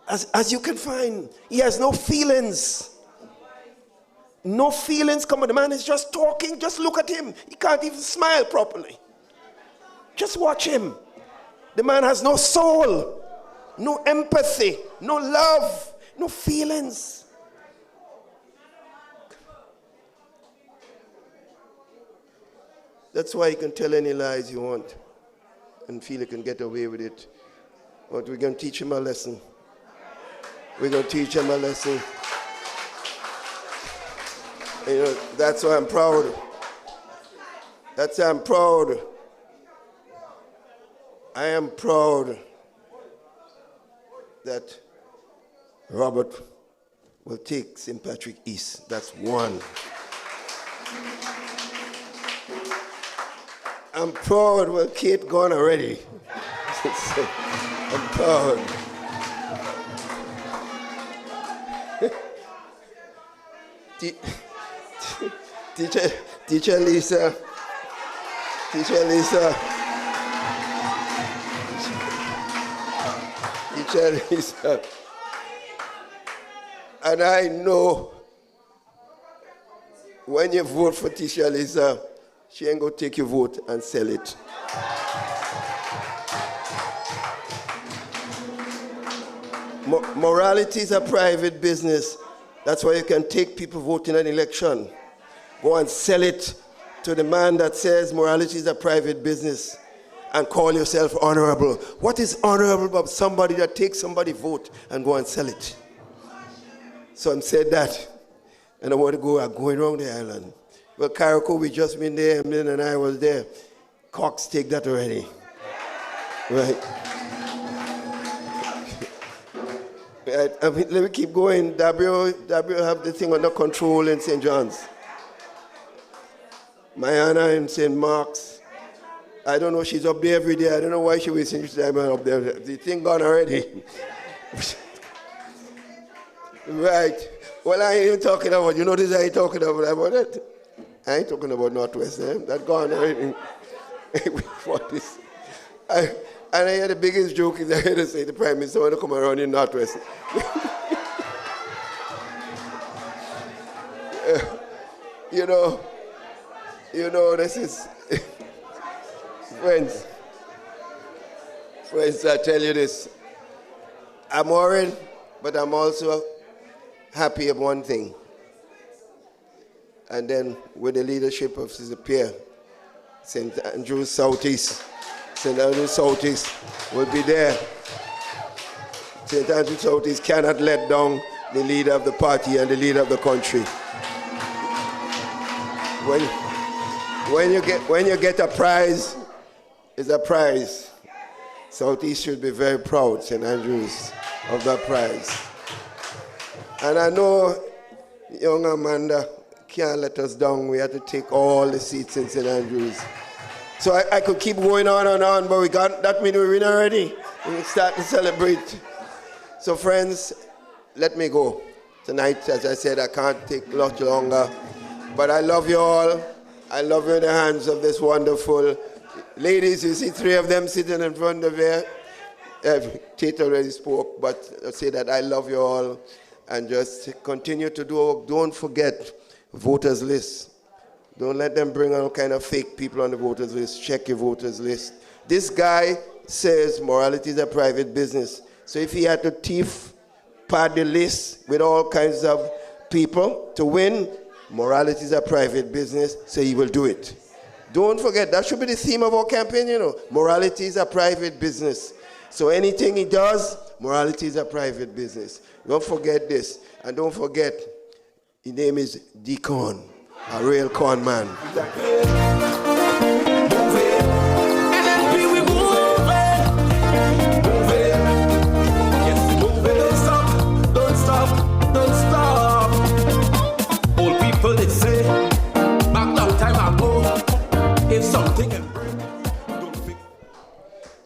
as you can find. He has no feelings. No feelings come on. The man is just talking. Just look at him. He can't even smile properly. Just watch him. The man has no soul, no empathy, no love, no feelings. That's why you can tell any lies you want and feel you can get away with it. But we're going to teach him a lesson. We're going to teach him a lesson. You know, that's why I'm proud. That's why I'm proud. I am proud that Robert will take St. Patrick East. That's one. I'm proud. Well, Kate gone already. Empowered. Teacher Lisa. Teacher Lisa. Teacher Lisa. And I know when you vote for Teacher Lisa, she ain't gonna take your vote and sell it. Morality is a private business. That's why you can take people voting an election. Go and sell it to the man that says morality is a private business and call yourself honorable. What is honorable about somebody that takes somebody's vote and go and sell it? So I'm said that. And I want to go, I'm going around the island. Well, Carrico, we just been there, Emlyn and I was there. Cox take that already. Right. Let me keep going. W have the thing under control in St. John's. Mayana in St. Mark's. I don't know, she's up there every day. I don't know why she wasting time up there. The thing gone already. Right. Well, I ain't even talking about, you notice I ain't talking about it. I ain't talking about Northwest. That gone already. What is? And I hear the biggest joke is I heard to say the Prime Minister want to come around in Northwest. You know, this is, friends, I tell you this, I'm worried, but I'm also happy of one thing. And then with the leadership of Sister Pierre, St. Andrews Southeast will be there. St. Andrews Southeast cannot let down the leader of the party and the leader of the country. When you get a prize, it's a prize. Southeast should be very proud, St. Andrews, of that prize. And I know young Amanda can't let us down. We have to take all the seats in St. Andrews. So I could keep going on and on, but we got that mean we win already. We can start to celebrate. So friends, let me go. Tonight, as I said, I can't take much longer. But I love you all. I love you in the hands of this wonderful ladies. You see 3 of them sitting in front of you. Tate already spoke, but I say that I love you all. And just continue to do. Don't forget voters list. Don't let them bring all kind of fake people on the voters list. Check your voters list. This guy says morality is a private business. So if he had to pad the list with all kinds of people to win, morality is a private business, so he will do it. Don't forget, that should be the theme of our campaign, Morality is a private business. So anything he does, morality is a private business. Don't forget this. And don't forget, his name is Deacon, a real con man.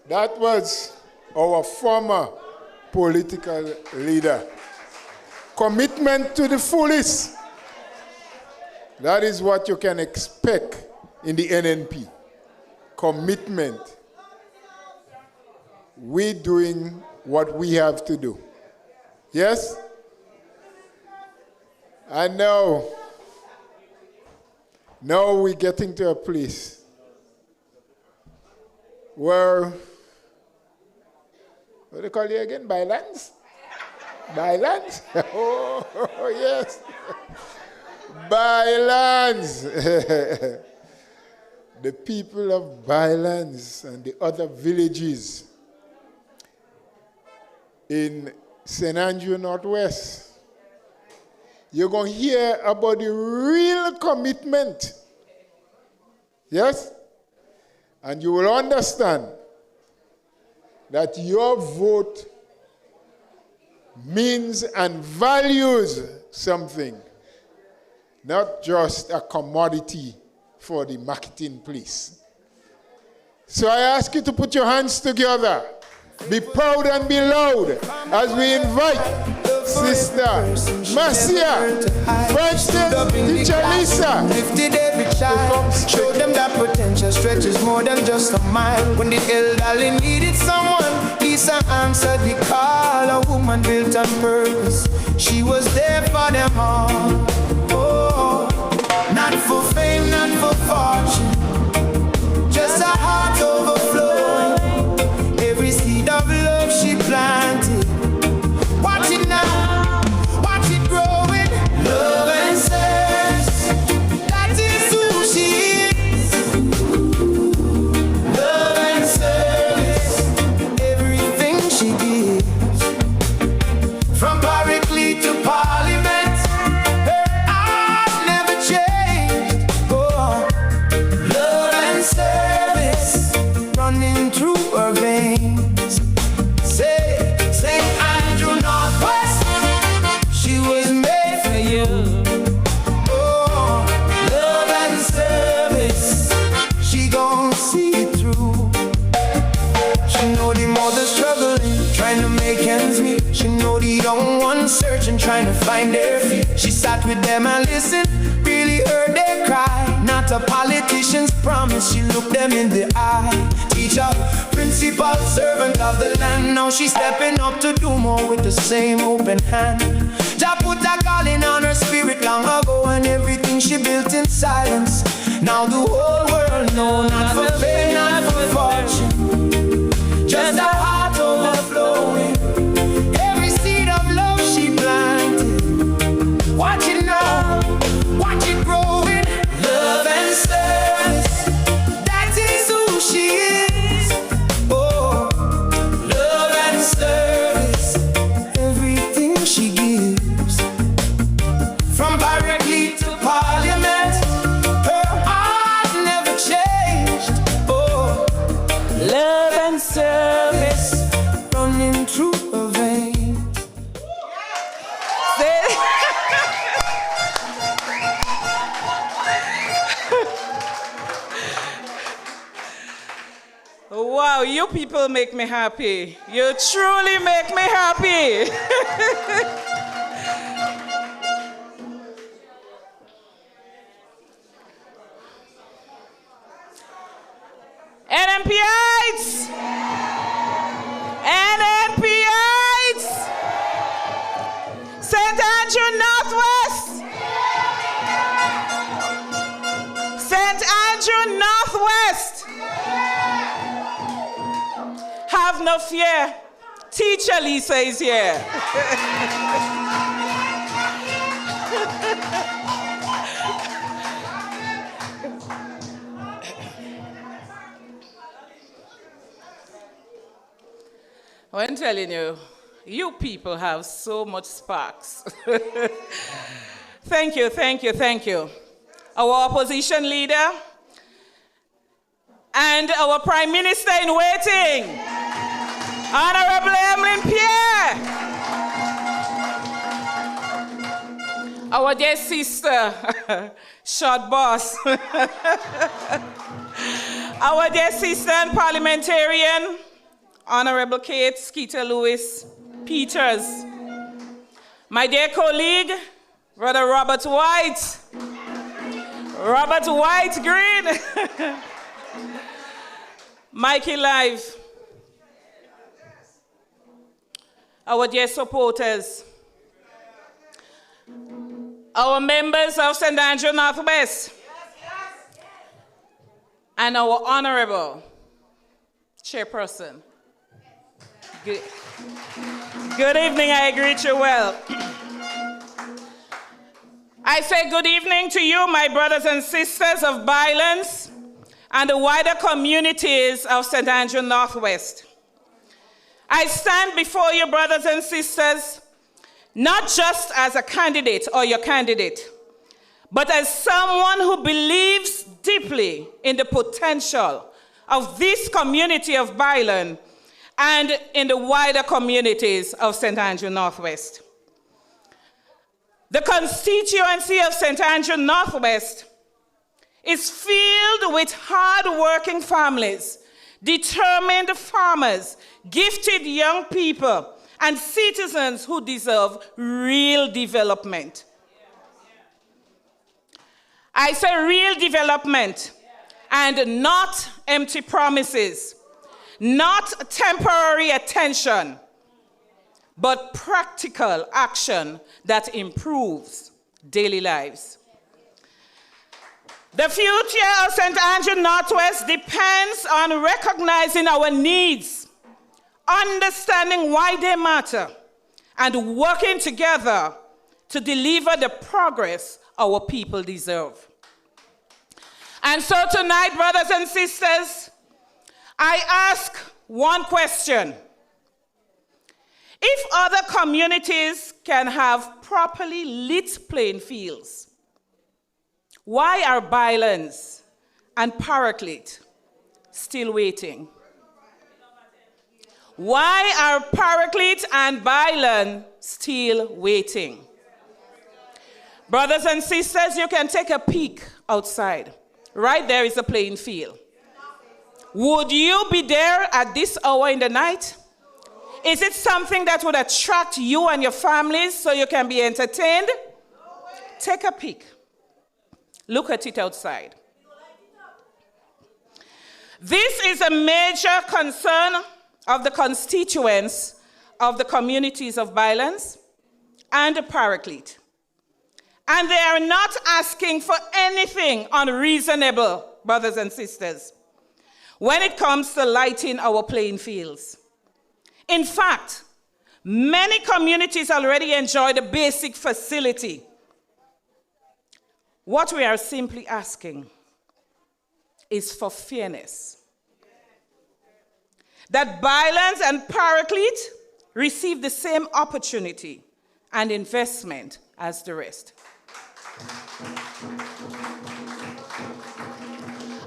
That was our former political leader. Commitment to the fullest. That is what you can expect in the NNP. Commitment. We doing what we have to do. Yes? And now we're getting to a place where, what do you call it again? Byelands? Byelands? Oh, yes. Byelands. The people of Byelands and the other villages in St. Andrew Northwest, you're going to hear about the real commitment. Yes? And you will understand that your vote means and values something, not just a commodity for the marketing place. So I ask you to put your hands together. Be proud and be loud as we invite Sister Marcia, Branston, Teacher Lisa. Lifted every child, showed them that potential stretches more than just a mile. When the elderly needed someone, Lisa answered the call. A woman built on purpose, she was there for them all. Oh, not for fame, not for fortune, just a heart overflowing. Every seed of love she planted. Watch it now, watch it growing. Love and service, that is who she is. Love and service, everything she gives. From Paraclete to Parliament, her heart never changed. Oh, love and service running through her veins. Say, St. Andrew Northwest, she was made for you. Oh, love and service, she gon' see it through. She know the mother struggling, trying to make ends meet. She know the young ones searching, trying to find their feet. She sat with them and listened, really heard their cry. Not a politician's promise, she looked them in the eye. Teacher, principal, servant of the land. Now she's stepping up to do more with the same open hand. Jah put a calling on her spirit long ago, and everything she built in silence. Now the whole world knows, not for fame, not for fortune, just a heart overflowing. Every seed of love she planted. Watch it now, watch it growing. Love and service, that is who she is. Oh, love and service, everything she gives. From Paraclete to Parliament, her heart never changed. Oh, love and service running through her veins. Wow, you people make me happy. You truly make me happy. NNPites! NNPites! St. Andrew Northwest! St. Andrew Northwest! Have no fear. Teacher Lisa is here. I'm telling you, you people have so much sparks. Thank you, thank you, thank you. Our opposition leader and our Prime Minister in waiting, Honorable Emlyn Pierre. Our dear sister, short boss. Our dear sister and parliamentarian, Honorable Kate Skeeter Lewis Peters. My dear colleague, Brother Robert White. Robert White Green. Mikey Live. Our dear supporters. Our members of St. Andrew Northwest. And our honorable chairperson. Good evening, I greet you well. I say good evening to you, my brothers and sisters of Byelands and the wider communities of St. Andrew Northwest. I stand before you, brothers and sisters, not just as a candidate or your candidate, but as someone who believes deeply in the potential of this community of Byeland and in the wider communities of St. Andrew Northwest. The constituency of St. Andrew Northwest is filled with hard-working families determined farmers, gifted young people, and citizens who deserve real development. I say real development, and not empty promises, not temporary attention, but practical action that improves daily lives. The future of St. Andrew Northwest depends on recognizing our needs, understanding why they matter, and working together to deliver the progress our people deserve. And so tonight, brothers and sisters, I ask one question. If other communities can have properly lit playing fields, why are Byelands and Paraclete still waiting? Why are Paraclete and Byelands still waiting? Brothers and sisters, you can take a peek outside. Right there is a playing field. Would you be there at this hour in the night? Is it something that would attract you and your families so you can be entertained? Take a peek. Look at it outside. This is a major concern of the constituents of the communities of Byelands and the Paraclete. And they are not asking for anything unreasonable, brothers and sisters, when it comes to lighting our playing fields. In fact, many communities already enjoy the basic facility. What we are simply asking is for fairness. That Byelands and Paraclete receive the same opportunity and investment as the rest.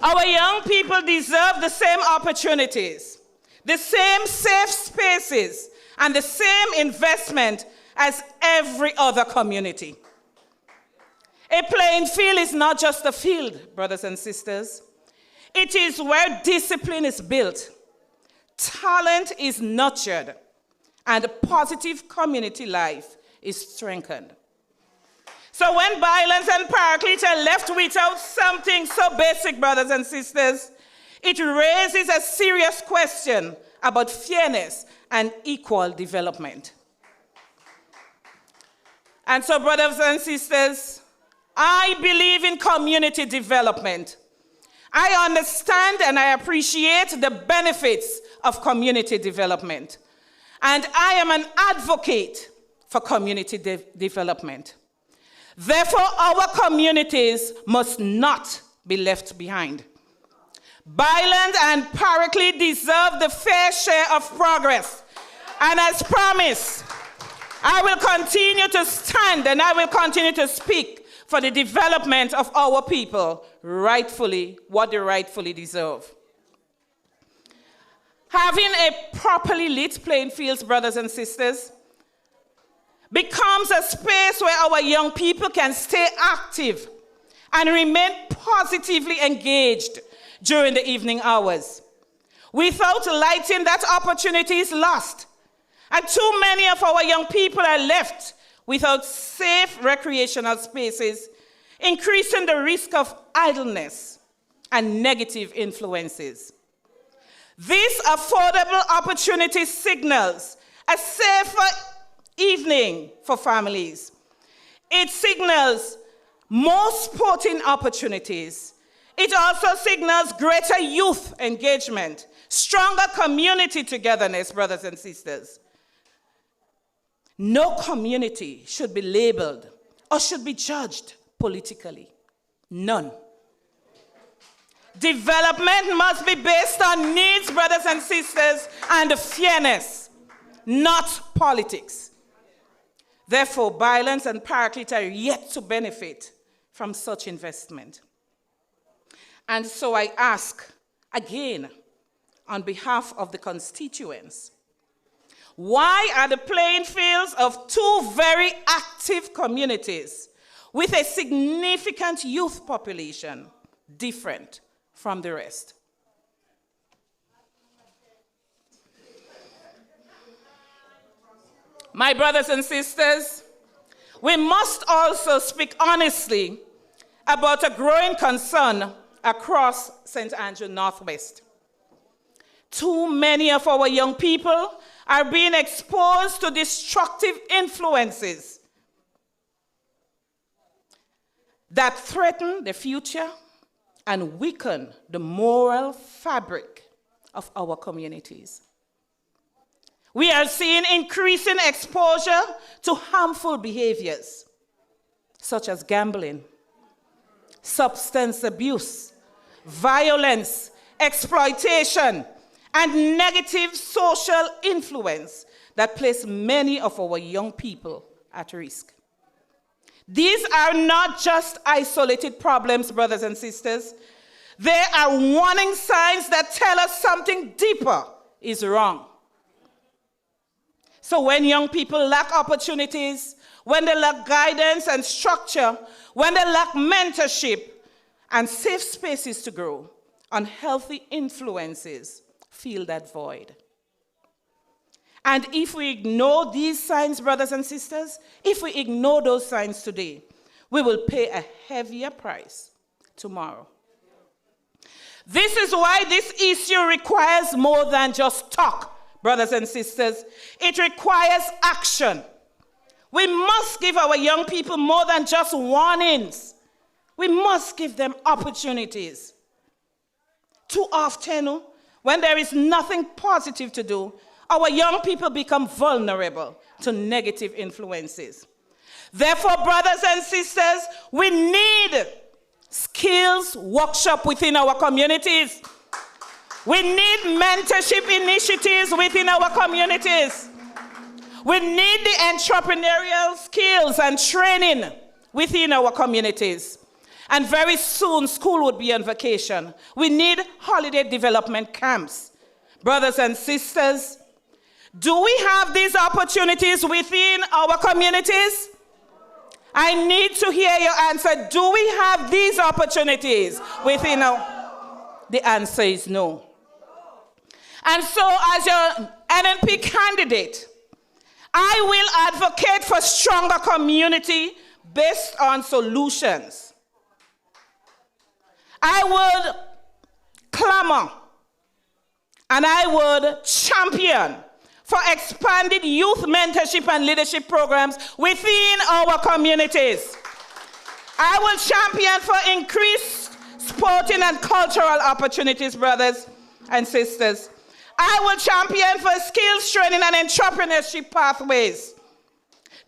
Our young people deserve the same opportunities, the same safe spaces, and the same investment as every other community. A playing field is not just a field, brothers and sisters. It is where discipline is built, talent is nurtured, and positive community life is strengthened. So when Byelands and Paraclete are left without something so basic, brothers and sisters, it raises a serious question about fairness and equal development. And so, brothers and sisters, I believe in community development. I understand and I appreciate the benefits of community development. And I am an advocate for community development. Therefore, our communities must not be left behind. Byelands and Paraclete deserve the fair share of progress. And as promised, I will continue to stand and I will continue to speak for the development of our people, what they rightfully deserve. Having a properly lit playing fields, brothers and sisters, becomes a space where our young people can stay active and remain positively engaged during the evening hours. Without lighting, that opportunity is lost. And too many of our young people are left without safe recreational spaces, increasing the risk of idleness and negative influences. This affordable opportunity signals a safer evening for families. It signals more sporting opportunities. It also signals greater youth engagement, stronger community togetherness, brothers and sisters. No community should be labeled or should be judged politically. None. Development must be based on needs, brothers and sisters, and fairness, not politics. Therefore, Byelands and Paraclete are yet to benefit from such investment. And so I ask again, on behalf of the constituents, why are the playing fields of two very active communities with a significant youth population different from the rest? My brothers and sisters, we must also speak honestly about a growing concern across St. Andrew Northwest. Too many of our young people are being exposed to destructive influences that threaten the future and weaken the moral fabric of our communities. We are seeing increasing exposure to harmful behaviors, such as gambling, substance abuse, violence, exploitation, and negative social influence that place many of our young people at risk. These are not just isolated problems, brothers and sisters. They are warning signs that tell us something deeper is wrong. So when young people lack opportunities, when they lack guidance and structure, when they lack mentorship and safe spaces to grow, unhealthy influences fill that void. And if we ignore these signs, brothers and sisters, if we ignore those signs today, we will pay a heavier price tomorrow. This is why this issue requires more than just talk, brothers and sisters. It requires action. We must give our young people more than just warnings. We must give them opportunities. Too often, when there is nothing positive to do, our young people become vulnerable to negative influences. Therefore, brothers and sisters, we need skills workshop within our communities. We need mentorship initiatives within our communities. We need the entrepreneurial skills and training within our communities. And very soon, school would be on vacation. We need holiday development camps. Brothers and sisters, do we have these opportunities within our communities? I need to hear your answer. Do we have these opportunities within our... The answer is no. And so as your NNP candidate, I will advocate for stronger community based on solutions. I would clamor and I would champion for expanded youth mentorship and leadership programs within our communities. I will champion for increased sporting and cultural opportunities, brothers and sisters. I will champion for skills training and entrepreneurship pathways,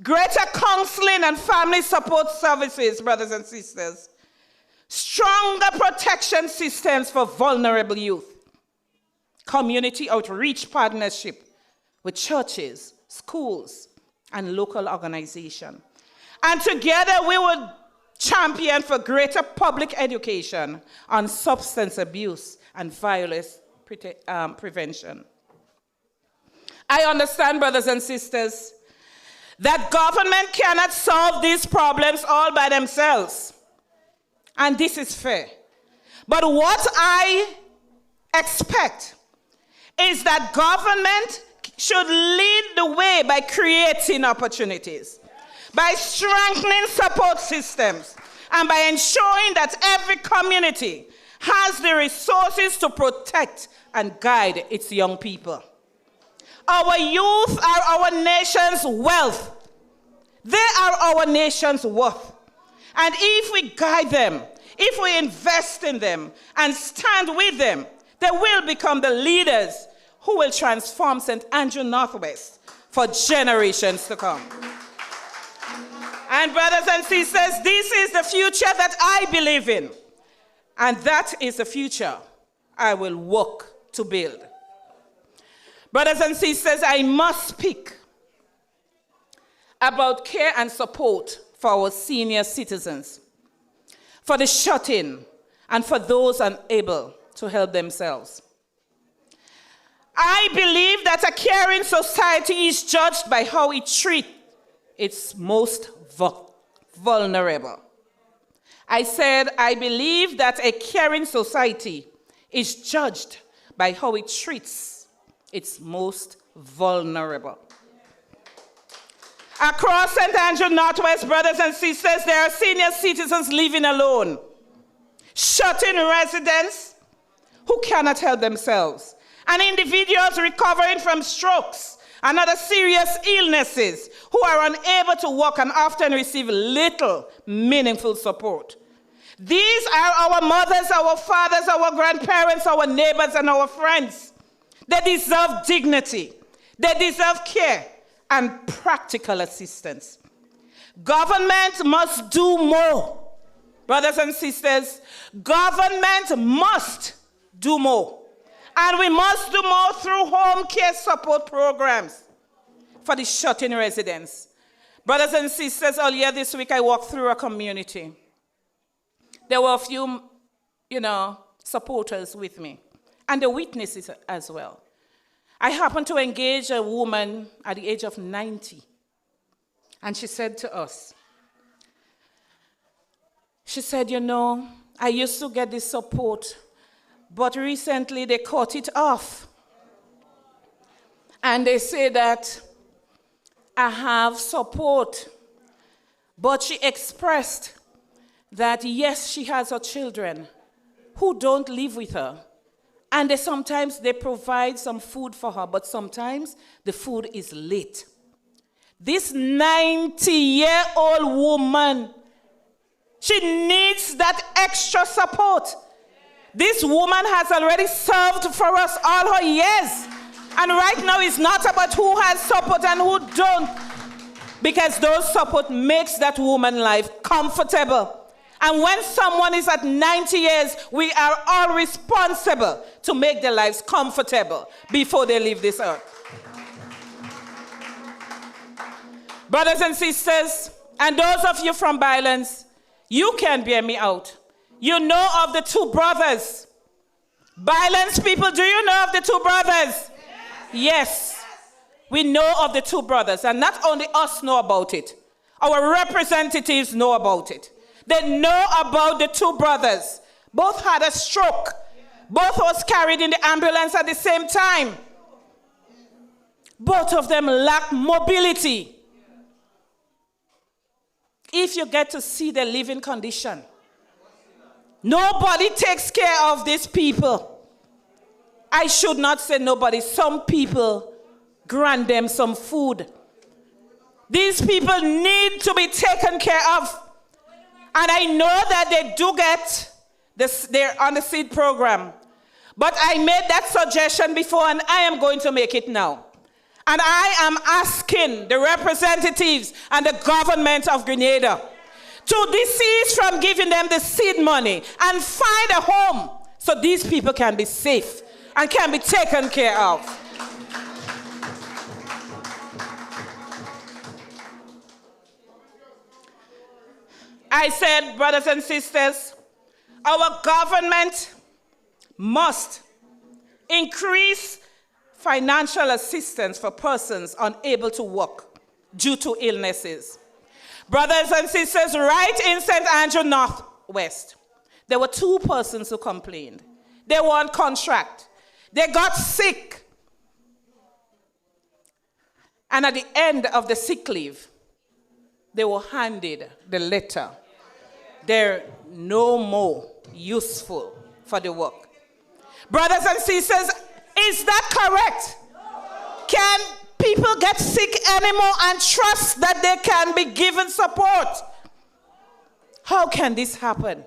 greater counseling and family support services, brothers and sisters, stronger protection systems for vulnerable youth, community outreach partnership with churches, schools, and local organizations. And together we will champion for greater public education on substance abuse and violence prevention. I understand, brothers and sisters, that government cannot solve these problems all by themselves. And this is fair. But what I expect is that government should lead the way by creating opportunities, by strengthening support systems, and by ensuring that every community has the resources to protect and guide its young people. Our youth are our nation's wealth. They are our nation's worth. And if we guide them, if we invest in them and stand with them, they will become the leaders who will transform St. Andrew Northwest for generations to come. And brothers and sisters, this is the future that I believe in. And that is the future I will work to build. Brothers and sisters, I must speak about care and support for our senior citizens, for the shut-in, and for those unable to help themselves. I believe that a caring society is judged by how it treats its most vulnerable. I said, I believe that a caring society is judged by how it treats its most vulnerable. Across St. Andrew Northwest, brothers and sisters, there are senior citizens living alone, shut-in residents who cannot help themselves, and individuals recovering from strokes and other serious illnesses who are unable to walk and often receive little meaningful support. These are our mothers, our fathers, our grandparents, our neighbors, and our friends. They deserve dignity. They deserve care and practical assistance. Government must do more. Brothers and sisters, government must do more. And we must do more through home care support programs for the shut-in residents. Brothers and sisters, earlier this week I walked through a community. There were a few, supporters with me, and the witnesses as well. I happened to engage a woman at the age of 90, and she said to us, I used to get this support, but recently they cut it off. And they say that I have support, but she expressed that yes, she has her children who don't live with her. And sometimes they provide some food for her, but sometimes the food is late. This 90-year-old woman, she needs that extra support. This woman has already served for us all her years. And right now it's not about who has support and who don't, because those support makes that woman's life comfortable. And when someone is at 90 years, we are all responsible to make their lives comfortable before they leave this earth. Brothers and sisters, and those of you from Byelands, you can bear me out. You know of the two brothers. Byelands people, do you know of the two brothers? Yes. We know of the two brothers, and not only us know about it. Our representatives know about it. They know about the two brothers. Both had a stroke. Both was carried in the ambulance at the same time. Both of them lack mobility. If you get to see their living condition, nobody takes care of these people. I should not say nobody. Some people grant them some food. These people need to be taken care of. And I know that they do get this, they're on the seed program. But I made that suggestion before, and I am going to make it now. And I am asking the representatives and the government of Grenada to desist from giving them the seed money and find a home so these people can be safe and can be taken care of. I said, brothers and sisters, our government must increase financial assistance for persons unable to work due to illnesses. Brothers and sisters, right in St. Andrew Northwest, there were two persons who complained. They were on contract. They got sick. And at the end of the sick leave, they were handed the letter. They're no more useful for the work. Brothers and sisters, is that correct? Can people get sick anymore and trust that they can be given support? How can this happen?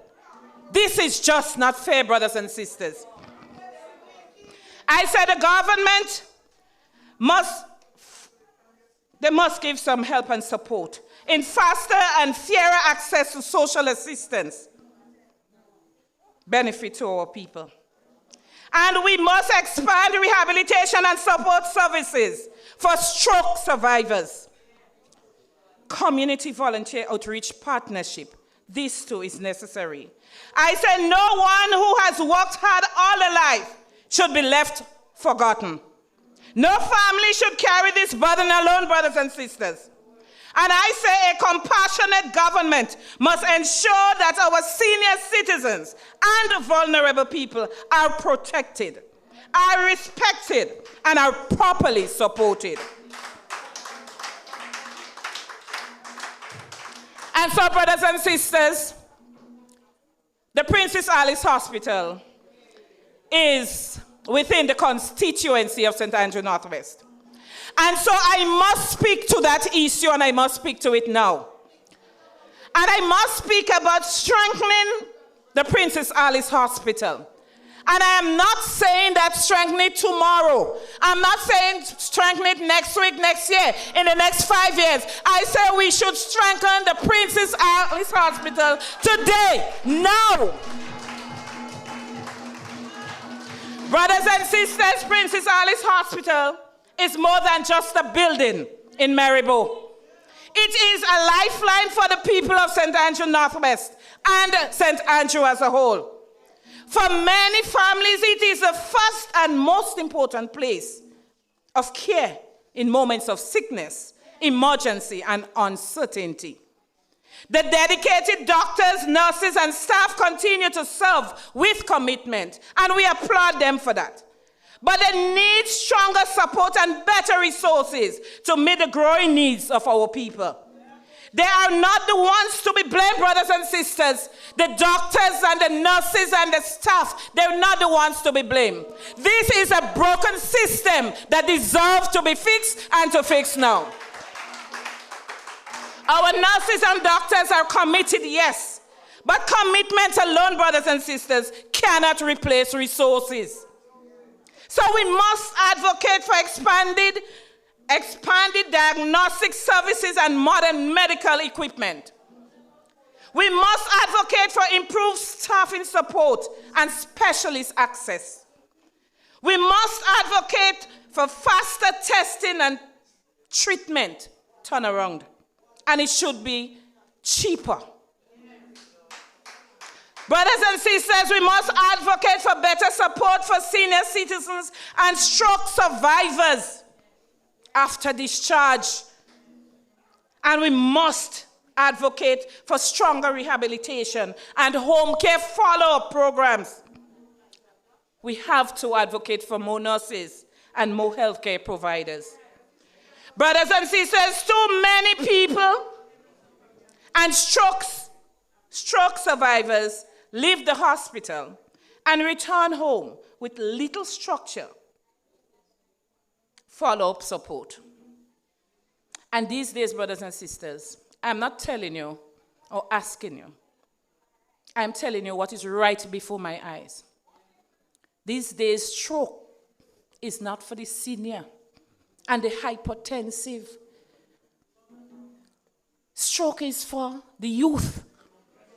This is just not fair, brothers and sisters. I said the government must give some help and support in faster and fairer access to social assistance. Benefit to our people. And we must expand rehabilitation and support services for stroke survivors. Community volunteer outreach partnership. This too is necessary. I said no one who has worked hard all their life should be left forgotten. No family should carry this burden alone, brothers and sisters. And I say a compassionate government must ensure that our senior citizens and vulnerable people are protected, are respected, and are properly supported. And so, brothers and sisters, the Princess Alice Hospital is within the constituency of St. Andrew Northwest. And so I must speak to that issue, and I must speak to it now. And I must speak about strengthening the Princess Alice Hospital. And I am not saying that strengthen it tomorrow. I'm not saying strengthen it next week, next year, in the next 5 years. I say we should strengthen the Princess Alice Hospital today, now. Brothers and sisters, Princess Alice Hospital is more than just a building in Maribor. It is a lifeline for the people of St. Andrew Northwest and St. Andrew as a whole. For many families, it is the first and most important place of care in moments of sickness, emergency, and uncertainty. The dedicated doctors, nurses, and staff continue to serve with commitment, and we applaud them for that. But they need stronger support and better resources to meet the growing needs of our people. They are not the ones to be blamed, brothers and sisters. The doctors and the nurses and the staff, they're not the ones to be blamed. This is a broken system that deserves to be fixed and to fix now. Our nurses and doctors are committed, yes. But commitment alone, brothers and sisters, cannot replace resources. So we must advocate for expanded diagnostic services and modern medical equipment. We must advocate for improved staffing support and specialist access. We must advocate for faster testing and treatment turnaround. And it should be cheaper. Brothers and sisters, we must advocate for better support for senior citizens and stroke survivors after discharge. And we must advocate for stronger rehabilitation and home care follow-up programs. We have to advocate for more nurses and more healthcare providers. Brothers and sisters, too many people and stroke survivors leave the hospital and return home with little structure, follow-up support. And these days, brothers and sisters, I'm not telling you or asking you. I'm telling you what is right before my eyes. These days, stroke is not for the senior and the hypertensive. Stroke is for the youth,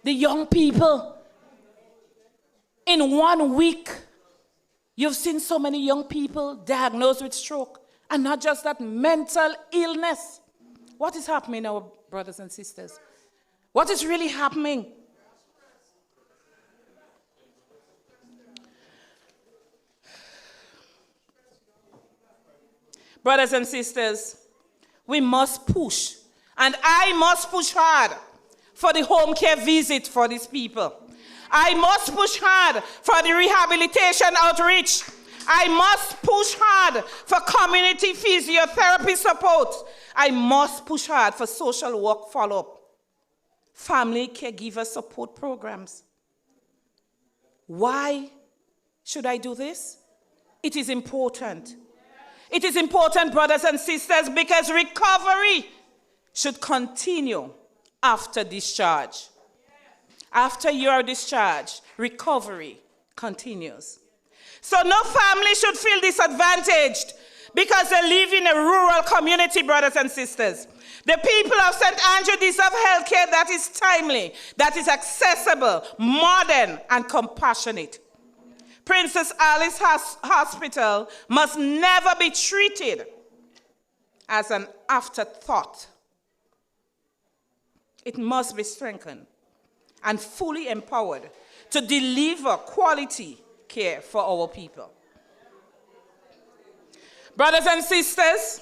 the young people. In 1 week, you've seen so many young people diagnosed with stroke. And not just that, mental illness. What is happening, our brothers and sisters? What is really happening? Brothers and sisters, we must push, and I must push hard for the home care visit for these people. I must push hard for the rehabilitation outreach. I must push hard for community physiotherapy support. I must push hard for social work follow-up, family caregiver support programs. Why should I do this? It is important. It is important, brothers and sisters, because recovery should continue after discharge. After you are discharged, recovery continues. So no family should feel disadvantaged because they live in a rural community, brothers and sisters. The people of St. Andrew deserve health care that is timely, that is accessible, modern, and compassionate. Princess Alice Hospital must never be treated as an afterthought. It must be strengthened and fully empowered to deliver quality care for our people. Brothers and sisters,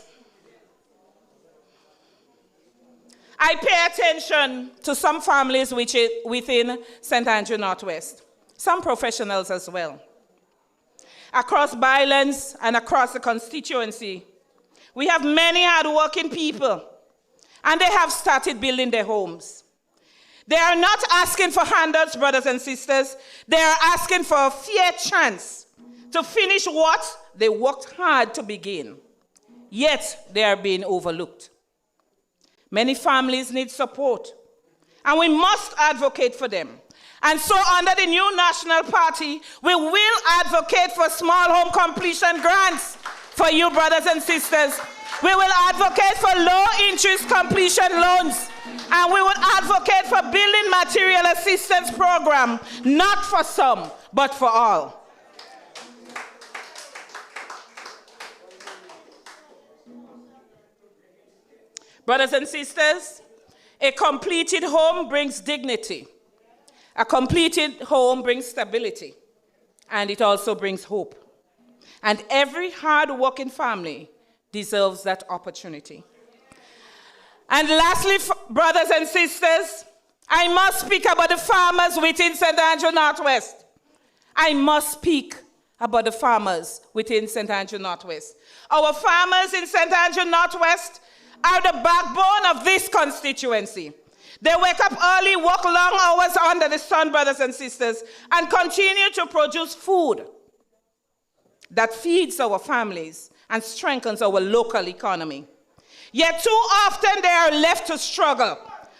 I pay attention to some families within St. Andrew Northwest, some professionals as well. Across Byelands and across the constituency, we have many hardworking people, and they have started building their homes. They are not asking for handouts, brothers and sisters. They are asking for a fair chance to finish what they worked hard to begin. Yet they are being overlooked. Many families need support, and we must advocate for them. And so under the new National Party, we will advocate for small home completion grants for you, brothers and sisters. We will advocate for low-interest completion loans. And we will advocate for building material assistance program, not for some, but for all. Brothers and sisters, a completed home brings dignity. A completed home brings stability. And it also brings hope. And every hard-working family deserves that opportunity. And lastly, brothers and sisters, I must speak about the farmers within St. Andrew Northwest. I must speak about the farmers within St. Andrew Northwest. Our farmers in St. Andrew Northwest are the backbone of this constituency. They wake up early, work long hours under the sun, brothers and sisters, and continue to produce food that feeds our families and strengthens our local economy. Yet too often they are left to struggle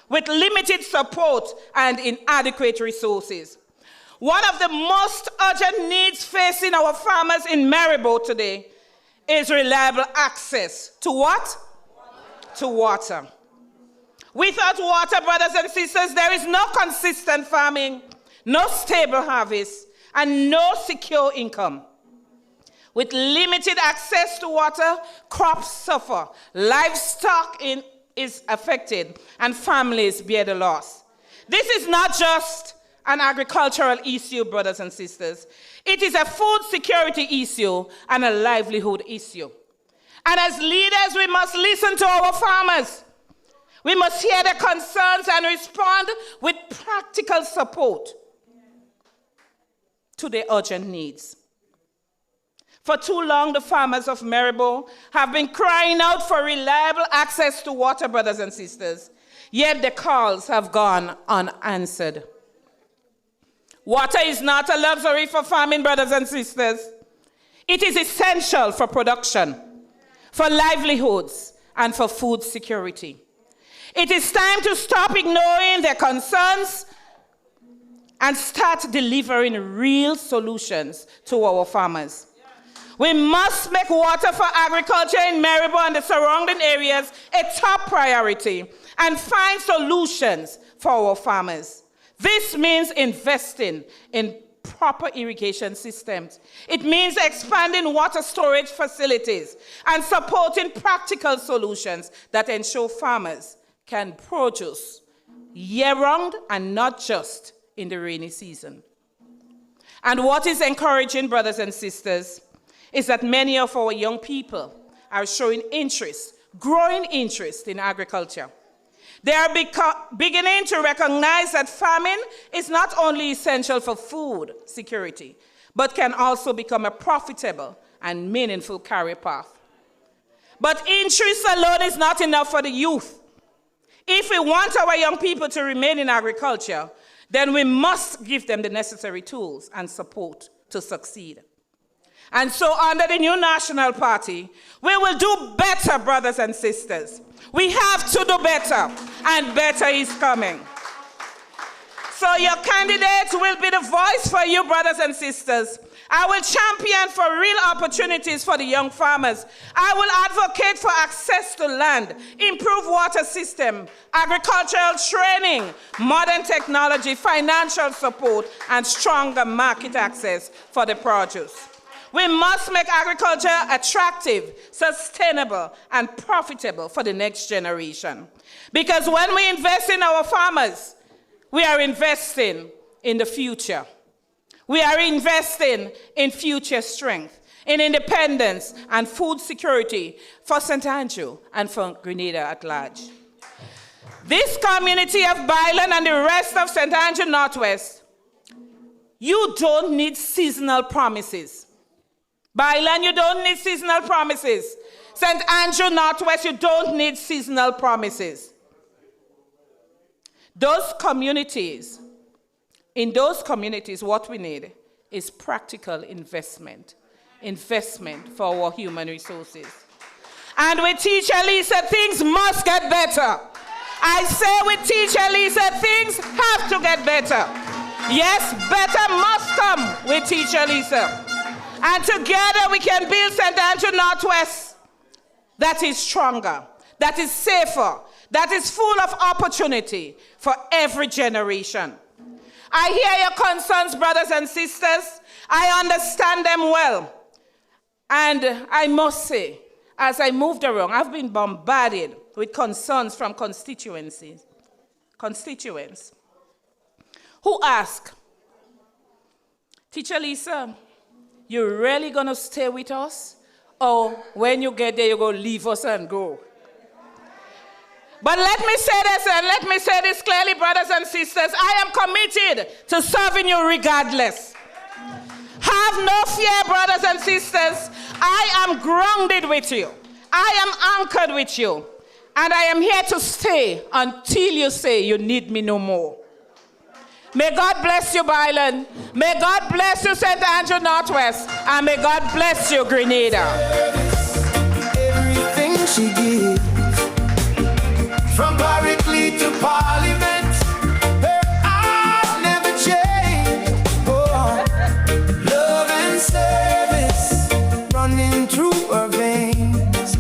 with limited support and inadequate resources. One of the most urgent needs facing our farmers in Maribor today is reliable access to what? To water. Without water, brothers and sisters, there is no consistent farming, no stable harvest, and no secure income. With limited access to water, crops suffer, livestock is affected, and families bear the loss. This is not just an agricultural issue, brothers and sisters. It is a food security issue and a livelihood issue. And as leaders, we must listen to our farmers. We must hear their concerns and respond with practical support to their urgent needs. For too long, the farmers of Maribor have been crying out for reliable access to water, brothers and sisters, yet the calls have gone unanswered. Water is not a luxury for farming, brothers and sisters. It is essential for production, for livelihoods, and for food security. It is time to stop ignoring their concerns and start delivering real solutions to our farmers. We must make water for agriculture in Maribor and the surrounding areas a top priority and find solutions for our farmers. This means investing in proper irrigation systems. It means expanding water storage facilities and supporting practical solutions that ensure farmers can produce year-round and not just in the rainy season. And what is encouraging, brothers and sisters, is that many of our young people are showing interest, growing interest in agriculture. They are beginning to recognize that farming is not only essential for food security, but can also become a profitable and meaningful career path. But interest alone is not enough for the youth. If we want our young people to remain in agriculture, then we must give them the necessary tools and support to succeed. And so under the new National Party, we will do better, brothers and sisters. We have to do better, and better is coming. So your candidate will be the voice for you, brothers and sisters. I will champion for real opportunities for the young farmers. I will advocate for access to land, improved water system, agricultural training, modern technology, financial support, and stronger market access for the produce. We must make agriculture attractive, sustainable, and profitable for the next generation. Because when we invest in our farmers, we are investing in the future. We are investing in future strength, in independence, and food security for St. Andrew and for Grenada at large. This community of Byelands and the rest of St. Andrew Northwest, you don't need seasonal promises. Byelands, you don't need seasonal promises. St. Andrew Northwest, you don't need seasonal promises. In those communities, what we need is practical investment for our human resources. And with Teacher Lisa, things must get better. I say with Teacher Lisa, things have to get better. Yes, better must come with Teacher Lisa. And together we can build St. Andrew Northwest that is stronger, that is safer, that is full of opportunity for every generation. I hear your concerns, brothers and sisters. I understand them well. And I must say, as I moved around, I've been bombarded with concerns from constituents who ask, Teacher Lisa, you really going to stay with us? Or when you get there, you're going to leave us and go? But let me say this, and let me say this clearly, brothers and sisters. I am committed to serving you regardless. Have no fear, brothers and sisters. I am grounded with you. I am anchored with you. And I am here to stay until you say you need me no more. May God bless you, Byelands. May God bless you, St. Andrew Northwest. And may God bless you, Grenada. Everything she gives, from Barrickley to Parliament, her eyes never change. Oh, love and service running through her veins.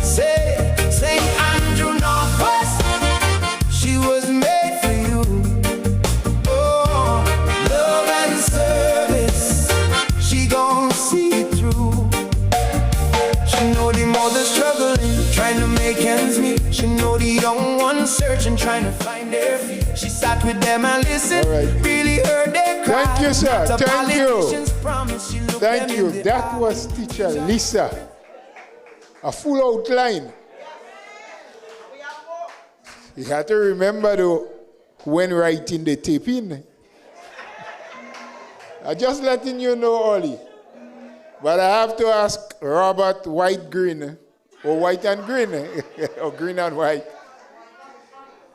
Say, St. Andrew Northwest, she was made for you. Oh, love and service, she gon' see it through. She know the mother struggling, trying to make ends meet. She know the young ones searching, trying to find their feet. She sat with them and listened, really heard their cry. Thank you, sir. The Thank you. politicians promised she looked Thank them you. in the That eye. was Teacher Lisa. A full outline. You had to remember, though, when writing the tape in. I'm just letting you know, Ollie. But I have to ask Robert White Green, or White and Green, or Green and White.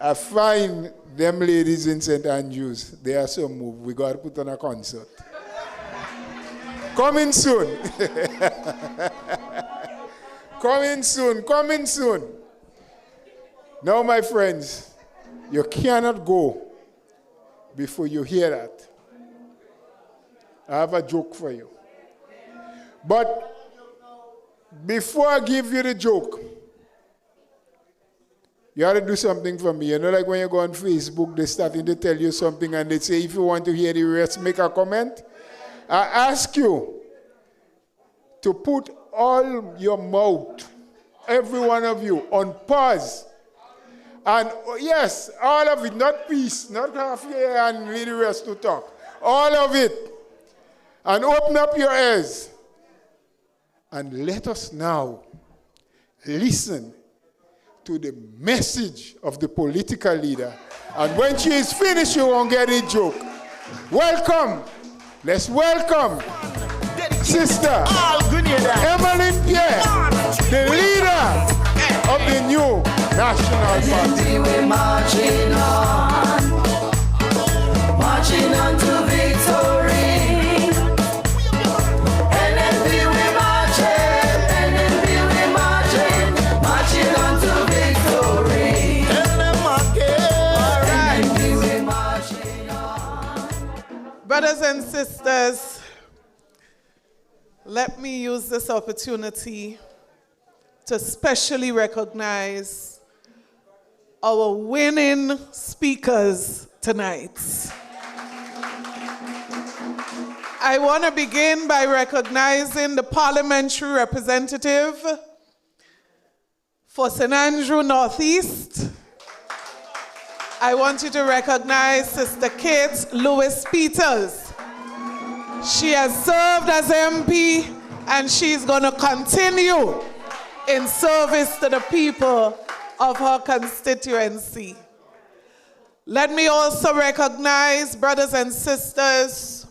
I find them ladies in St. Andrews, they are so moved. We got to put on a concert. Coming soon. Coming soon, coming soon. Now, my friends, you cannot go before you hear that. I have a joke for you. But before I give you the joke, you have to do something for me. You know, like when you go on Facebook, they're starting to tell you something and they say, if you want to hear the rest, make a comment. I ask you to put all your mouth, every one of you, on pause. And yes, all of it, not piece, not half here and leave the rest to talk. All of it. And open up your ears. And let us now listen to the message of the political leader. And when she is finished, you won't get a joke. Welcome. Let's welcome Sister Emily Pierre, the leader of the new National Party. We're marching on to victory. NNP we're marching on to victory. NNP we're marching on. Brothers and sisters, let me use this opportunity to specially recognize our winning speakers tonight. I want to begin by recognizing the parliamentary representative for St. Andrew Northeast. I want you to recognize Sister Kate Lewis-Peters. She has served as MP and she's going to continue in service to the people of her constituency. Let me also recognize, brothers and sisters,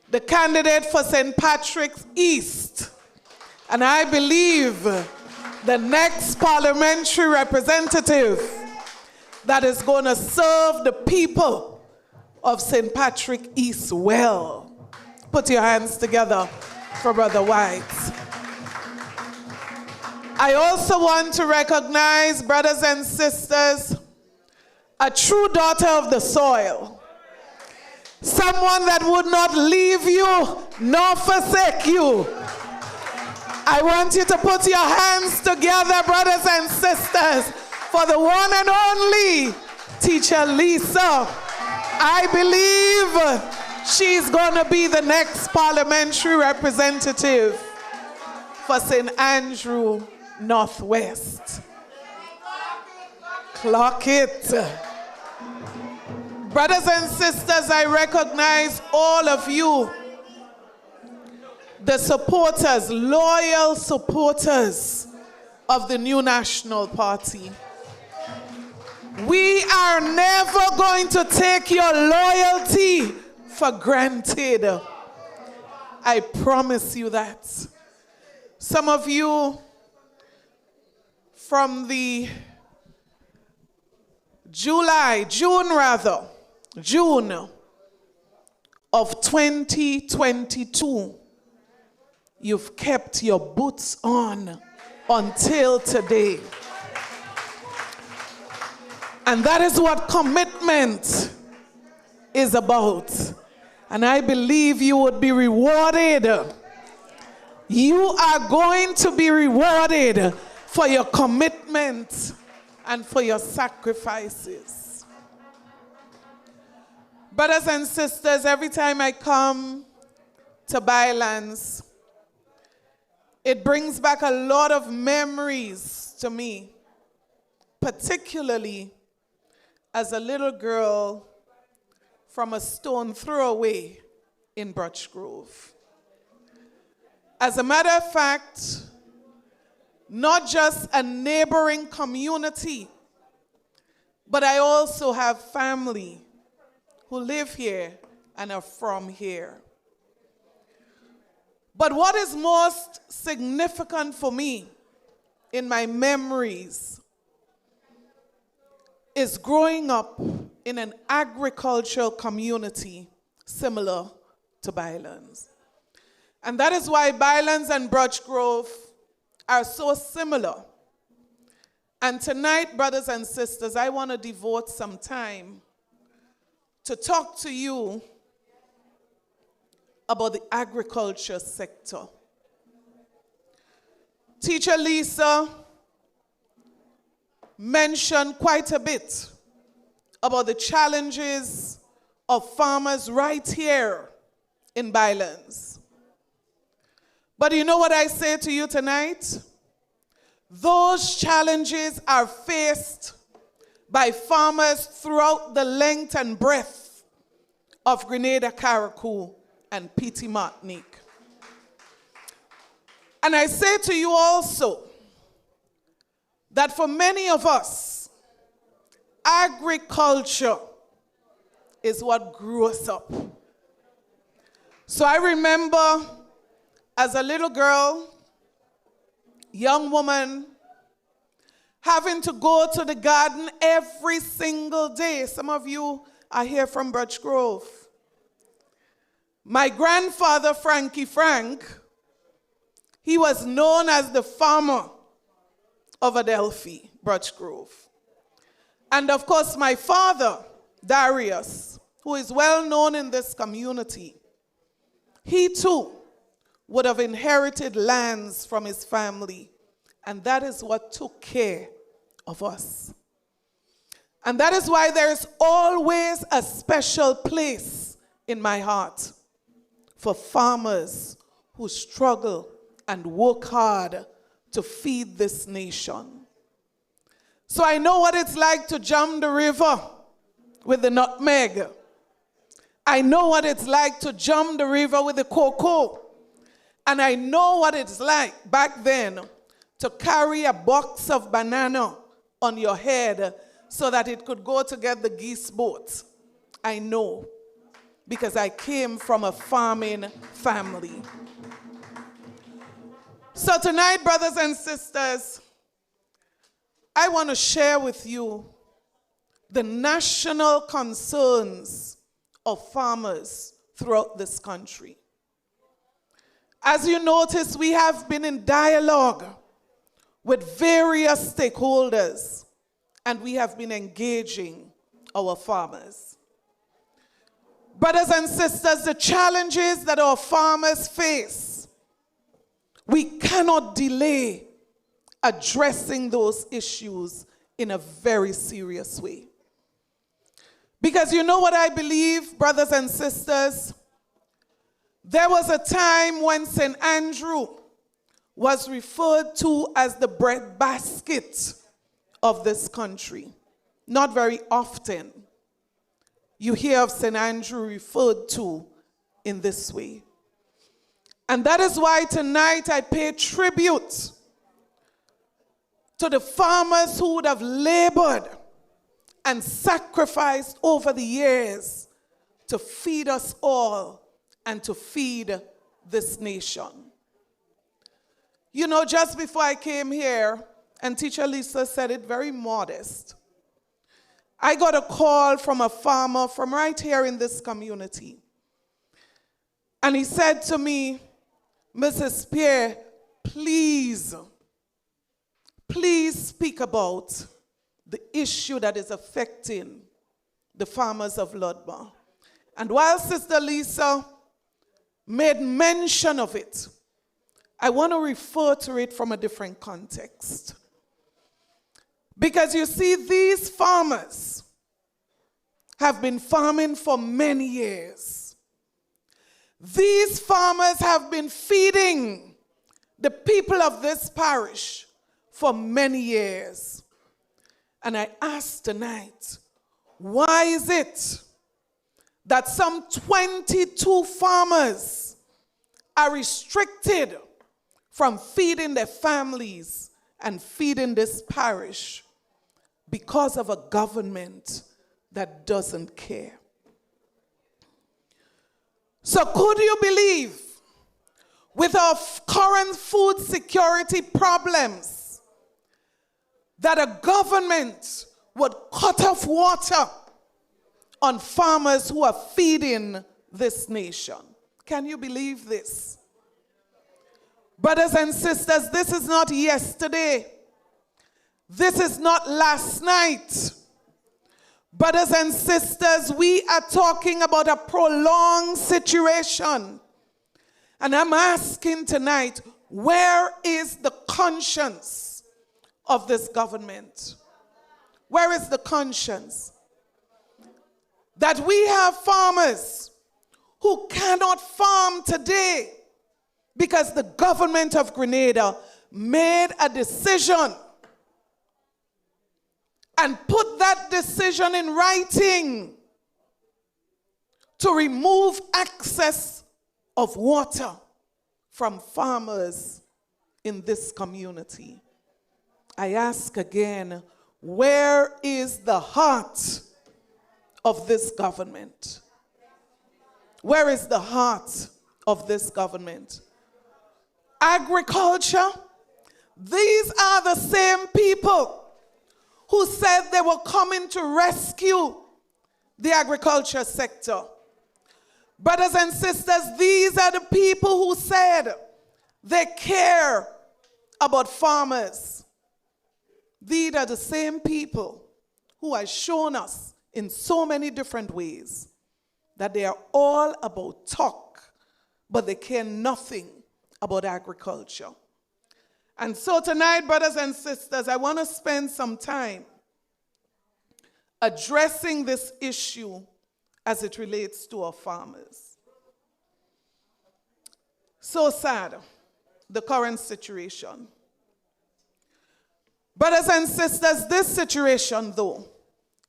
the candidate for St. Patrick's East. And I believe the next parliamentary representative that is going to serve the people of St. Patrick East well. Put your hands together for Brother White. I also want to recognize, brothers and sisters, a true daughter of the soil. Someone that would not leave you nor forsake you. I want you to put your hands together, brothers and sisters, for the one and only Teacher Lisa. I believe she's going to be the next parliamentary representative for St. Andrew Northwest. Clock it. Brothers and sisters, I recognize all of you, the supporters, loyal supporters of the New National Party. We are never going to take your loyalty for granted. I promise you that. Some of you from the June of 2022, you've kept your boots on until today. And that is what commitment is about. And I believe you would be rewarded. You are going to be rewarded for your commitment and for your sacrifices. Brothers and sisters, every time I come to Byelands, it brings back a lot of memories to me, particularly as a little girl from a stone throw away in Birch Grove. As a matter of fact, not just a neighboring community, but I also have family who live here and are from here. But what is most significant for me in my memories is growing up in an agricultural community similar to Byelands. And that is why Byelands and Birch Grove are so similar. And tonight, brothers and sisters, I want to devote some time to talk to you about the agriculture sector. Teacher Lisa mentioned quite a bit about the challenges of farmers right here in Byelands. But you know what I say to you tonight? Those challenges are faced by farmers throughout the length and breadth of Grenada, Carriacou, and Petite Martinique. And I say to you also that for many of us, agriculture is what grew us up. So I remember as a little girl, young woman, having to go to the garden every single day. Some of you are here from Birch Grove. My grandfather, Frankie Frank, he was known as the farmer of Adelphi, Birch Grove. And of course, my father, Darius, who is well known in this community, he too would have inherited lands from his family. And that is what took care of us. And that is why there is always a special place in my heart for farmers who struggle and work hard to feed this nation. So I know what it's like to jump the river with the nutmeg. I know what it's like to jump the river with the cocoa. And I know what it's like back then to carry a box of banana on your head so that it could go to get the geese boat. I know, because I came from a farming family. So tonight, brothers and sisters, I want to share with you the national concerns of farmers throughout this country. As you notice, we have been in dialogue with various stakeholders, and we have been engaging our farmers. Brothers and sisters, the challenges that our farmers face, we cannot delay addressing those issues in a very serious way. Because you know what I believe, brothers and sisters? There was a time when St. Andrew was referred to as the breadbasket of this country. Not very often you hear of St. Andrew referred to in this way. And that is why tonight I pay tribute to the farmers who would have labored and sacrificed over the years to feed us all and to feed this nation. You know, just before I came here, and Teacher Lisa said it very modest, I got a call from a farmer from right here in this community. And he said to me, Mrs. Pierre, please speak about the issue that is affecting the farmers of Ludma. And while Sister Lisa made mention of it, I want to refer to it from a different context. Because you see, these farmers have been farming for many years. These farmers have been feeding the people of this parish for many years. And I ask tonight, why is it that some 22 farmers are restricted from feeding their families and feeding this parish because of a government that doesn't care? So could you believe, with our current food security problems, that a government would cut off water on farmers who are feeding this nation? Can you believe this? Brothers and sisters, this is not yesterday. This is not last night. Brothers and sisters, we are talking about a prolonged situation. And I'm asking tonight, where is the conscience of this government? Where is the conscience? That we have farmers who cannot farm today because the government of Grenada made a decision and put that decision in writing to remove access of water from farmers in this community. I ask again, where is the heart of this government? Where is the heart of this government? Agriculture, these are the same people who said they were coming to rescue the agriculture sector. Brothers and sisters, these are the people who said they care about farmers. These are the same people who have shown us in so many different ways that they are all about talk, but they care nothing about agriculture. And so tonight, brothers and sisters, I want to spend some time addressing this issue as it relates to our farmers. So sad, the current situation. Brothers and sisters, this situation, though,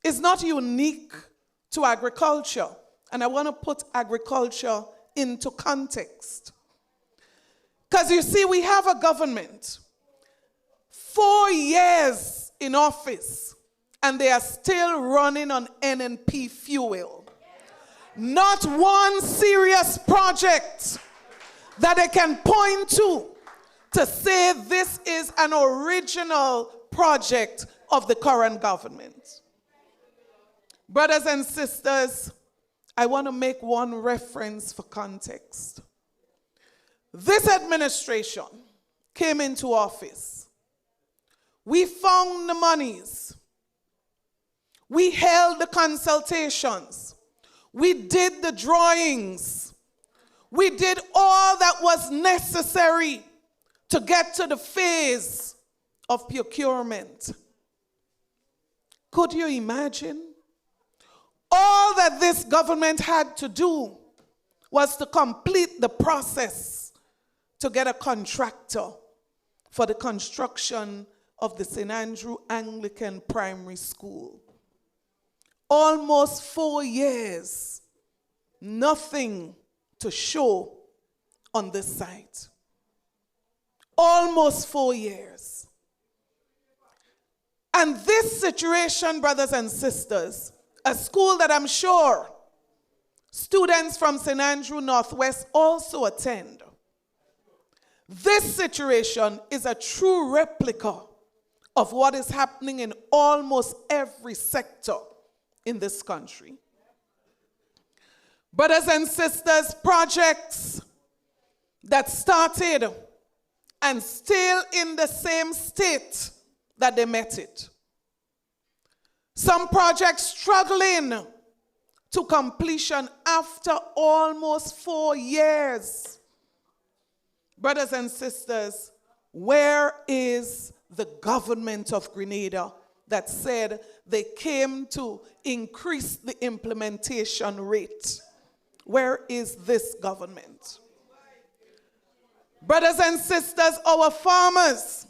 is not unique to agriculture. And I want to put agriculture into context. Because you see, we have a government 4 years in office, and they are still running on NNP fuel. Not one serious project that they can point to say this is an original project of the current government. Brothers and sisters, I want to make one reference for context. This administration came into office. We found the monies. We held the consultations. We did the drawings. We did all that was necessary to get to the phase of procurement. Could you imagine? All that this government had to do was to complete the process to get a contractor for the construction of the St. Andrew Anglican Primary School. Almost 4 years, nothing to show on this site. Almost 4 years. And this situation, brothers and sisters, a school that I'm sure students from St. Andrew Northwest also attend. This situation is a true replica of what is happening in almost every sector in this country. Brothers and sisters, projects that started and still in the same state that they met it. Some projects struggling to completion after almost 4 years. Brothers and sisters, where is the government of Grenada that said they came to increase the implementation rate? Where is this government? Brothers and sisters, our farmers,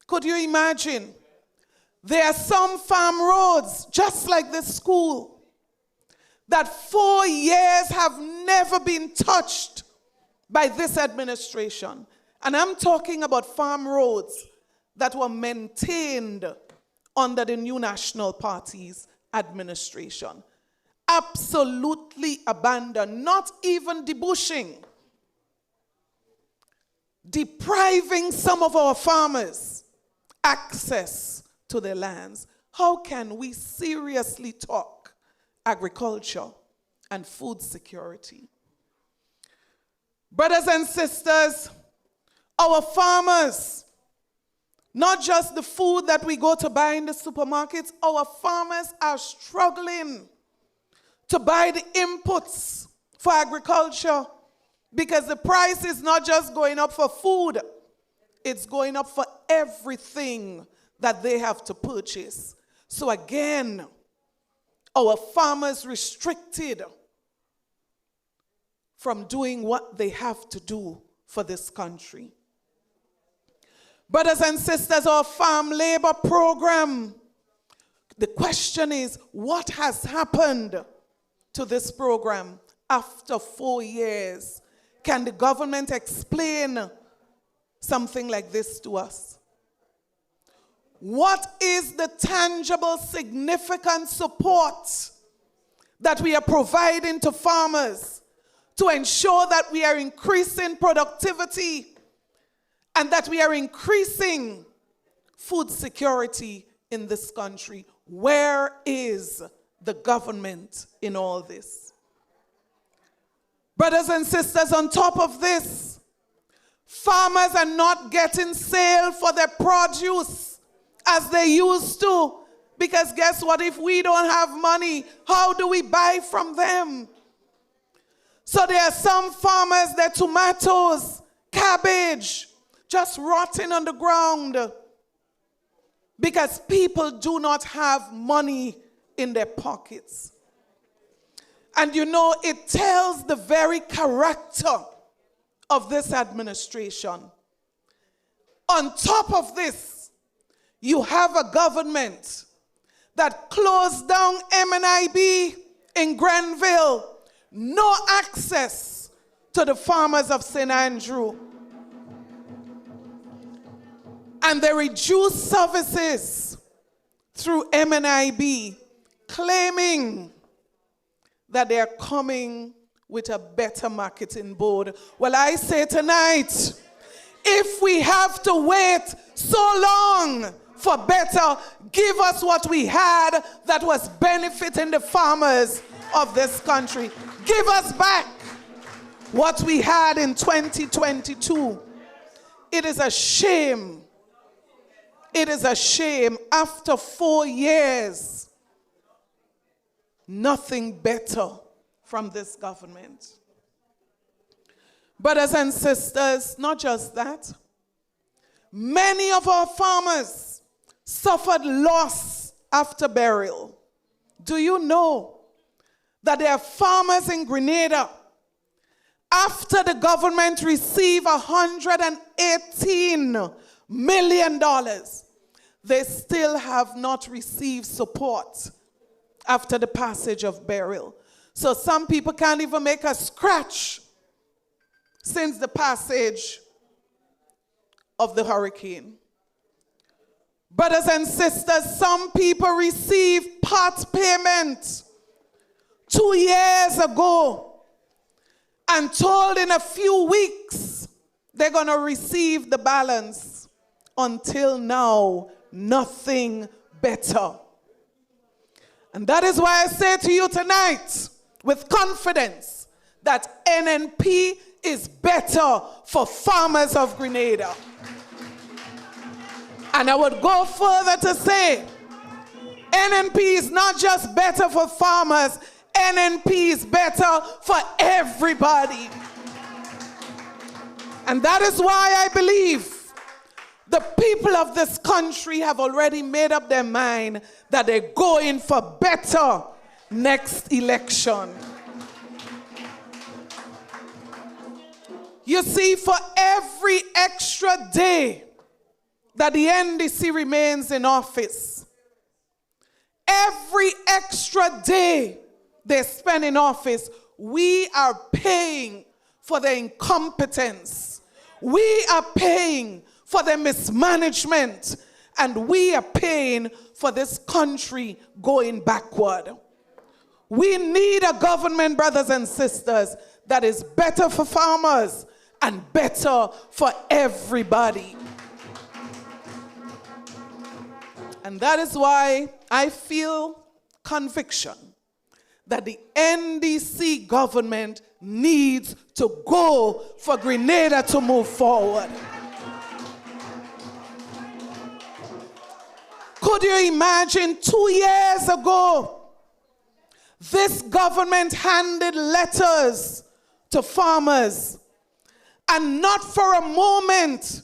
could you imagine? There are some farm roads, just like this school, that 4 years have never been touched by this administration. And I'm talking about farm roads that were maintained under the New National Party's administration. Absolutely abandoned, not even debushing, depriving some of our farmers access to their lands. How can we seriously talk agriculture and food security? Brothers and sisters, our farmers, not just the food that we go to buy in the supermarkets, our farmers are struggling to buy the inputs for agriculture because the price is not just going up for food, it's going up for everything that they have to purchase. So again, our farmers restricted from doing what they have to do for this country. Brothers and sisters, our farm labor program, the question is, what has happened to this program after 4 years? Can the government explain something like this to us? What is the tangible, significant support that we are providing to farmers to ensure that we are increasing productivity and that we are increasing food security in this country? Where is the government in all this? Brothers and sisters, on top of this, farmers are not getting sale for their produce as they used to, because guess what? If we don't have money, how do we buy from them? So there are some farmers, their tomatoes, cabbage, just rotting on the ground because people do not have money in their pockets. And you know, it tells the very character of this administration. On top of this, you have a government that closed down MNIB in Grenville. No access to the farmers of St. Andrew. And they reduced services through MNIB, claiming that they are coming with a better marketing board. Well, I say tonight, if we have to wait so long for better. Give us what we had that was benefiting the farmers of this country. Give us back what we had in 2022. It is a shame. It is a shame. After 4 years, nothing better from this government. Brothers and sisters, not just that. Many of our farmers suffered loss after burial. Do you know that there are farmers in Grenada, after the government received $118 million, they still have not received support after the passage of burial. So some people can't even make a scratch since the passage of the hurricane. Brothers and sisters, some people received part payment 2 years ago and told in a few weeks they're going to receive the balance. Until now, nothing better. And that is why I say to you tonight, with confidence, that NNP is better for farmers of Grenada. And I would go further to say, NNP is not just better for farmers, NNP is better for everybody. And that is why I believe the people of this country have already made up their mind that they're going for better next election. You see, for every extra day that the NDC remains in office, every extra day they spend in office, we are paying for their incompetence. We are paying for their mismanagement. And we are paying for this country going backward. We need a government, brothers and sisters, that is better for farmers and better for everybody. And that is why I feel conviction that the NDC government needs to go for Grenada to move forward. Could you imagine 2 years ago, this government handed letters to farmers, and not for a moment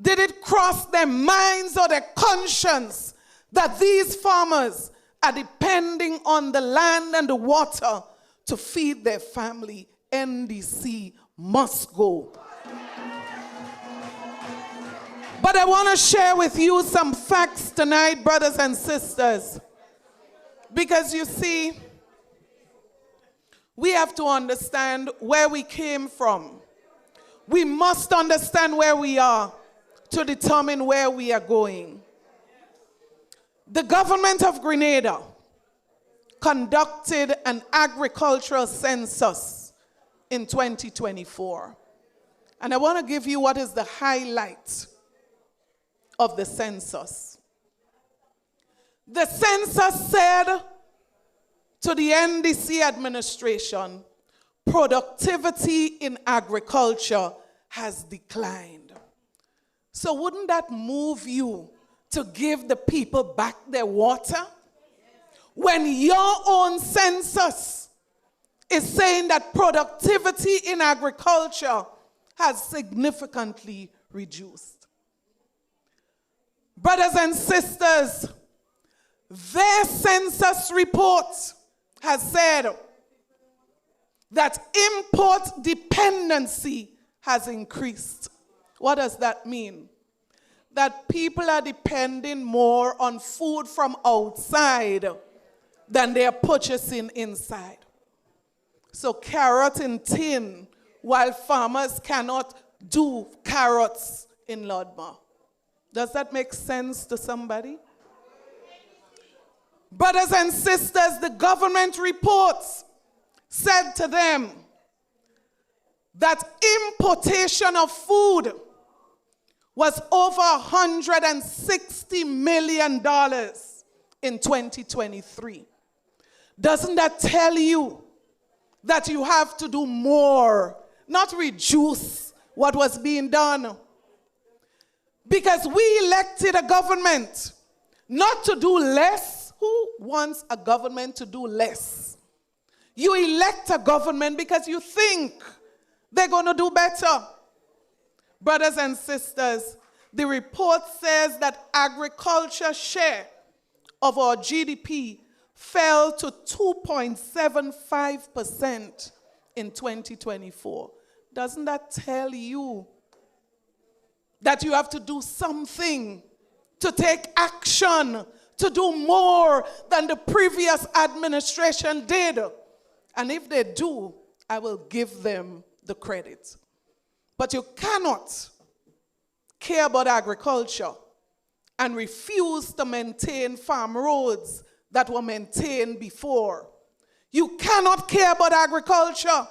did it cross their minds or their conscience that these farmers are depending on the land and the water to feed their family. NDC must go. But I want to share with you some facts tonight, brothers and sisters. Because you see, we have to understand where we came from. We must understand where we are to determine where we are going. The government of Grenada conducted an agricultural census in 2024. And I want to give you what is the highlight of the census. The census said to the NDC administration, productivity in agriculture has declined. So wouldn't that move you to give the people back their water? When your own census is saying that productivity in agriculture has significantly reduced. Brothers and sisters, their census report has said that import dependency has increased. What does that mean? That people are depending more on food from outside than they are purchasing inside. So carrot in tin, while farmers cannot do carrots in Lodmar. Does that make sense to somebody? Brothers and sisters, the government reports said to them that importation of food was over $160 million in 2023. Doesn't that tell you that you have to do more, not reduce what was being done? Because we elected a government not to do less. Who wants a government to do less? You elect a government because you think they're going to do better. Brothers and sisters, the report says that agriculture share of our GDP fell to 2.75% in 2024. Doesn't that tell you that you have to do something, to take action, to do more than the previous administration did? And if they do, I will give them the credit. But you cannot care about agriculture and refuse to maintain farm roads that were maintained before. You cannot care about agriculture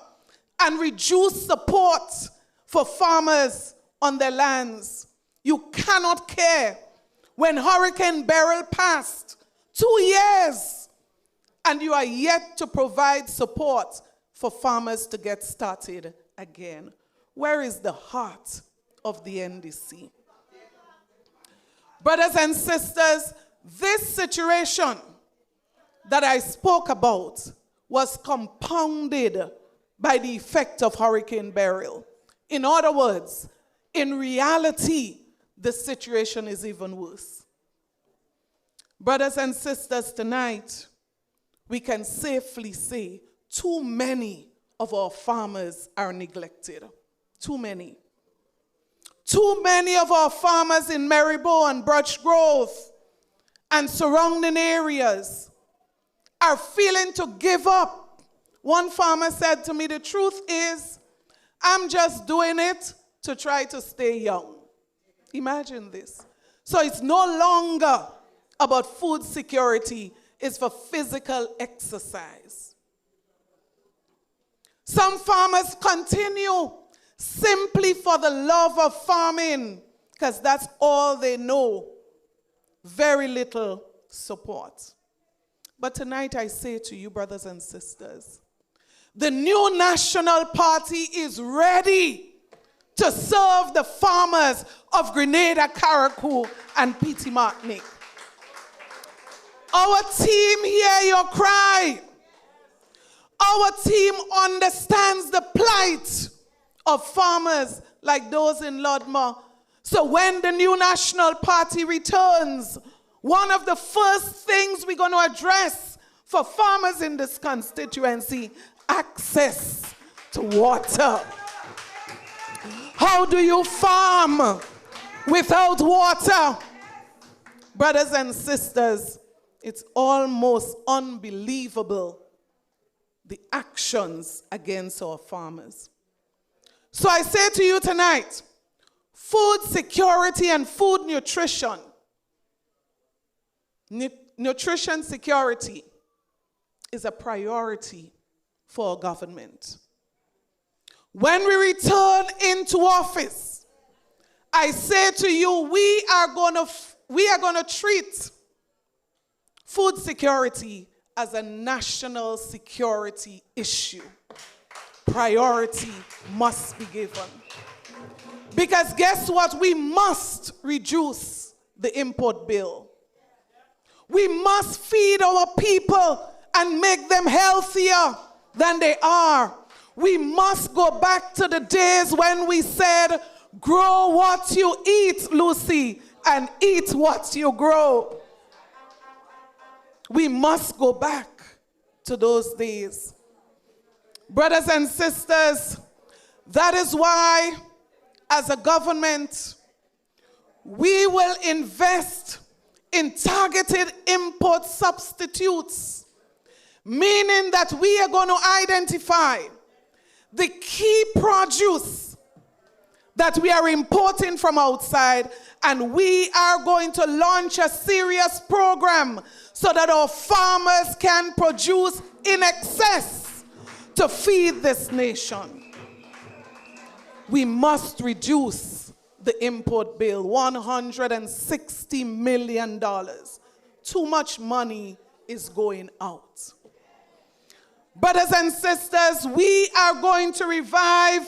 and reduce support for farmers on their lands. You cannot care when Hurricane Beryl passed 2 years and you are yet to provide support for farmers to get started again. Where is the heart of the NDC? Brothers and sisters, this situation that I spoke about was compounded by the effect of Hurricane Beryl. In other words, in reality, the situation is even worse. Brothers and sisters, tonight, we can safely say too many of our farmers are neglected. Too many. Too many of our farmers in Maryborough and Birch Grove and surrounding areas are feeling to give up. One farmer said to me, the truth is, I'm just doing it to try to stay young. Imagine this. So it's no longer about food security, it's for physical exercise. Some farmers continue simply for the love of farming, because that's all they know. Very little support. But tonight I say to you, brothers and sisters, the new National Party is ready to serve the farmers of Grenada, Carriacou, and Petite Martinique. Our team hear your cry. Our team understands the plight of farmers like those in Lodmar. So when the new National Party returns, one of the first things we're going to address for farmers in this constituency, access to water. How do you farm without water? Brothers and sisters, it's almost unbelievable, the actions against our farmers. So I say to you tonight, food security and food nutrition, nutrition security is a priority for our government. When we return into office, I say to you, we are going to treat food security as a national security issue. Priority must be given. Because guess what? We must reduce the import bill. We must feed our people and make them healthier than they are. We must go back to the days when we said, grow what you eat, Lucy, and eat what you grow. We must go back to those days. Brothers and sisters, that is why, as a government, we will invest in targeted import substitutes, meaning that we are going to identify the key produce that we are importing from outside, and we are going to launch a serious program so that our farmers can produce in excess to feed this nation. We must reduce the import bill, $160 million. Too much money is going out. Brothers and sisters, we are going to revive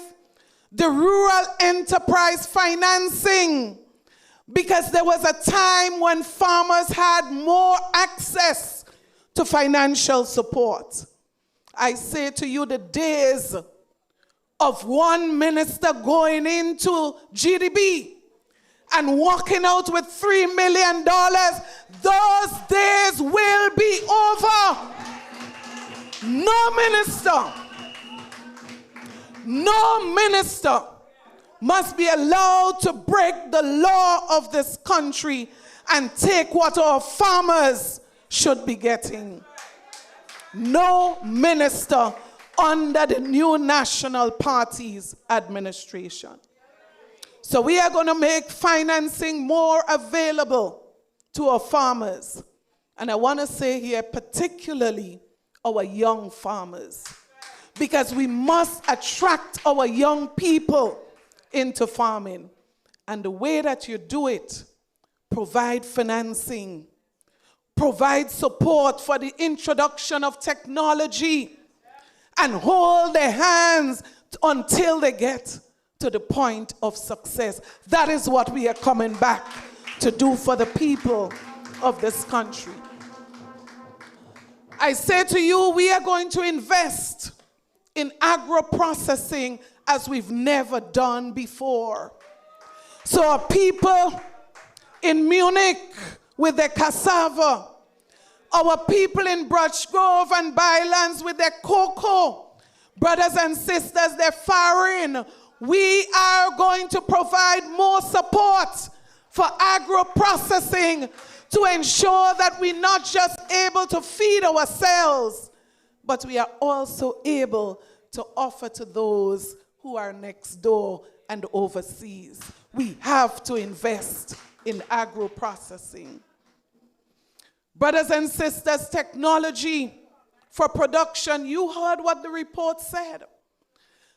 the rural enterprise financing, because there was a time when farmers had more access to financial support. I say to you, the days of one minister going into GDB and walking out with $3 million, those days will be over. No minister must be allowed to break the law of this country and take what our farmers should be getting. No minister under the new National Party's administration. So we are going to make financing more available to our farmers. And I want to say here, particularly our young farmers, because we must attract our young people into farming. And the way that you do it, provide financing, provide support for the introduction of technology, and hold their hands until they get to the point of success. That is what we are coming back to do for the people of this country. I say to you, we are going to invest in agro-processing as we've never done before. So our people in Munich with their cassava, our people in Birch Grove and Byelands with their cocoa, brothers and sisters, they're foreign. We are going to provide more support for agro-processing to ensure that we're not just able to feed ourselves, but we are also able to offer to those who are next door and overseas. We have to invest in agro-processing. Brothers and sisters, technology for production, you heard what the report said.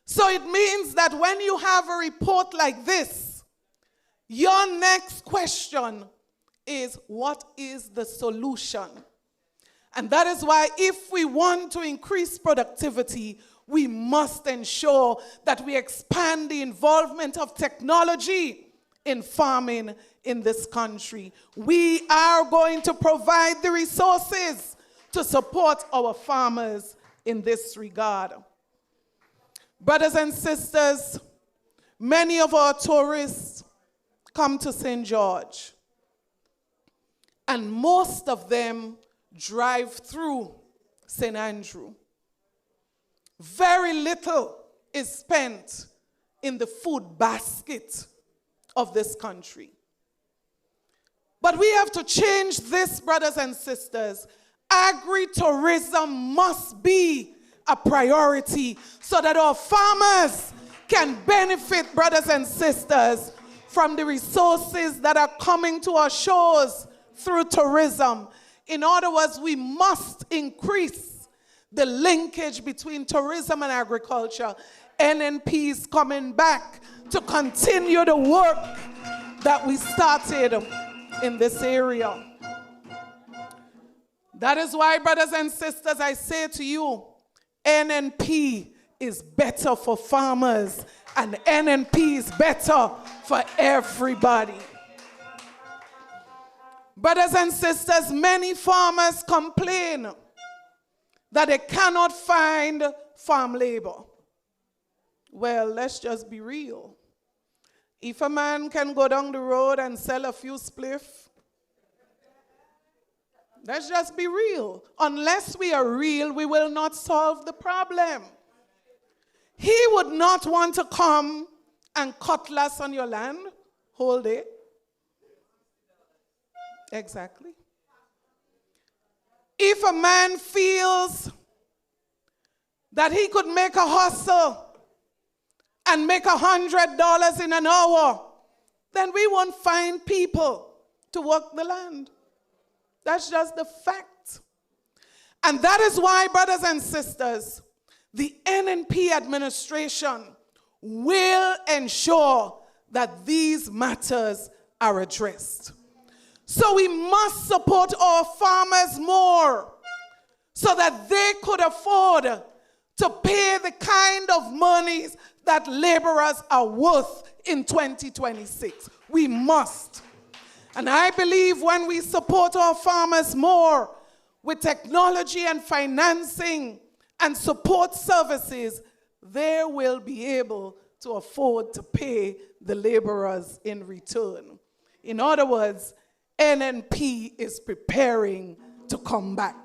So it means that when you have a report like this, your next question is, what is the solution? And that is why if we want to increase productivity, we must ensure that we expand the involvement of technology in farming in this country. We are going to provide the resources to support our farmers in this regard. Brothers and sisters, many of our tourists come to St. George, and most of them drive through St. Andrew. Very little is spent in the food basket of this country. But we have to change this, brothers and sisters. Agri-tourism must be a priority so that our farmers can benefit, brothers and sisters, from the resources that are coming to our shores through tourism. In other words, we must increase the linkage between tourism and agriculture. NNP is coming back to continue the work that we started in this area. That is why, brothers and sisters, I say to you, NNP is better for farmers, and NNP is better for everybody. Brothers and sisters, many farmers complain that they cannot find farm labor. Well, let's just be real. If a man can go down the road and sell a few spliff, let's just be real. Unless we are real, we will not solve the problem. He would not want to come and cutlass on your land whole day. Exactly. If a man feels that he could make a hustle and make $100 in an hour, then we won't find people to work the land. That's just the fact. And that is why, brothers and sisters, the NNP administration will ensure that these matters are addressed. So we must support our farmers more so that they could afford to pay the kind of monies that laborers are worth in 2026. We must. And I believe when we support our farmers more with technology and financing and support services, they will be able to afford to pay the laborers in return. In other words, NNP is preparing to come back.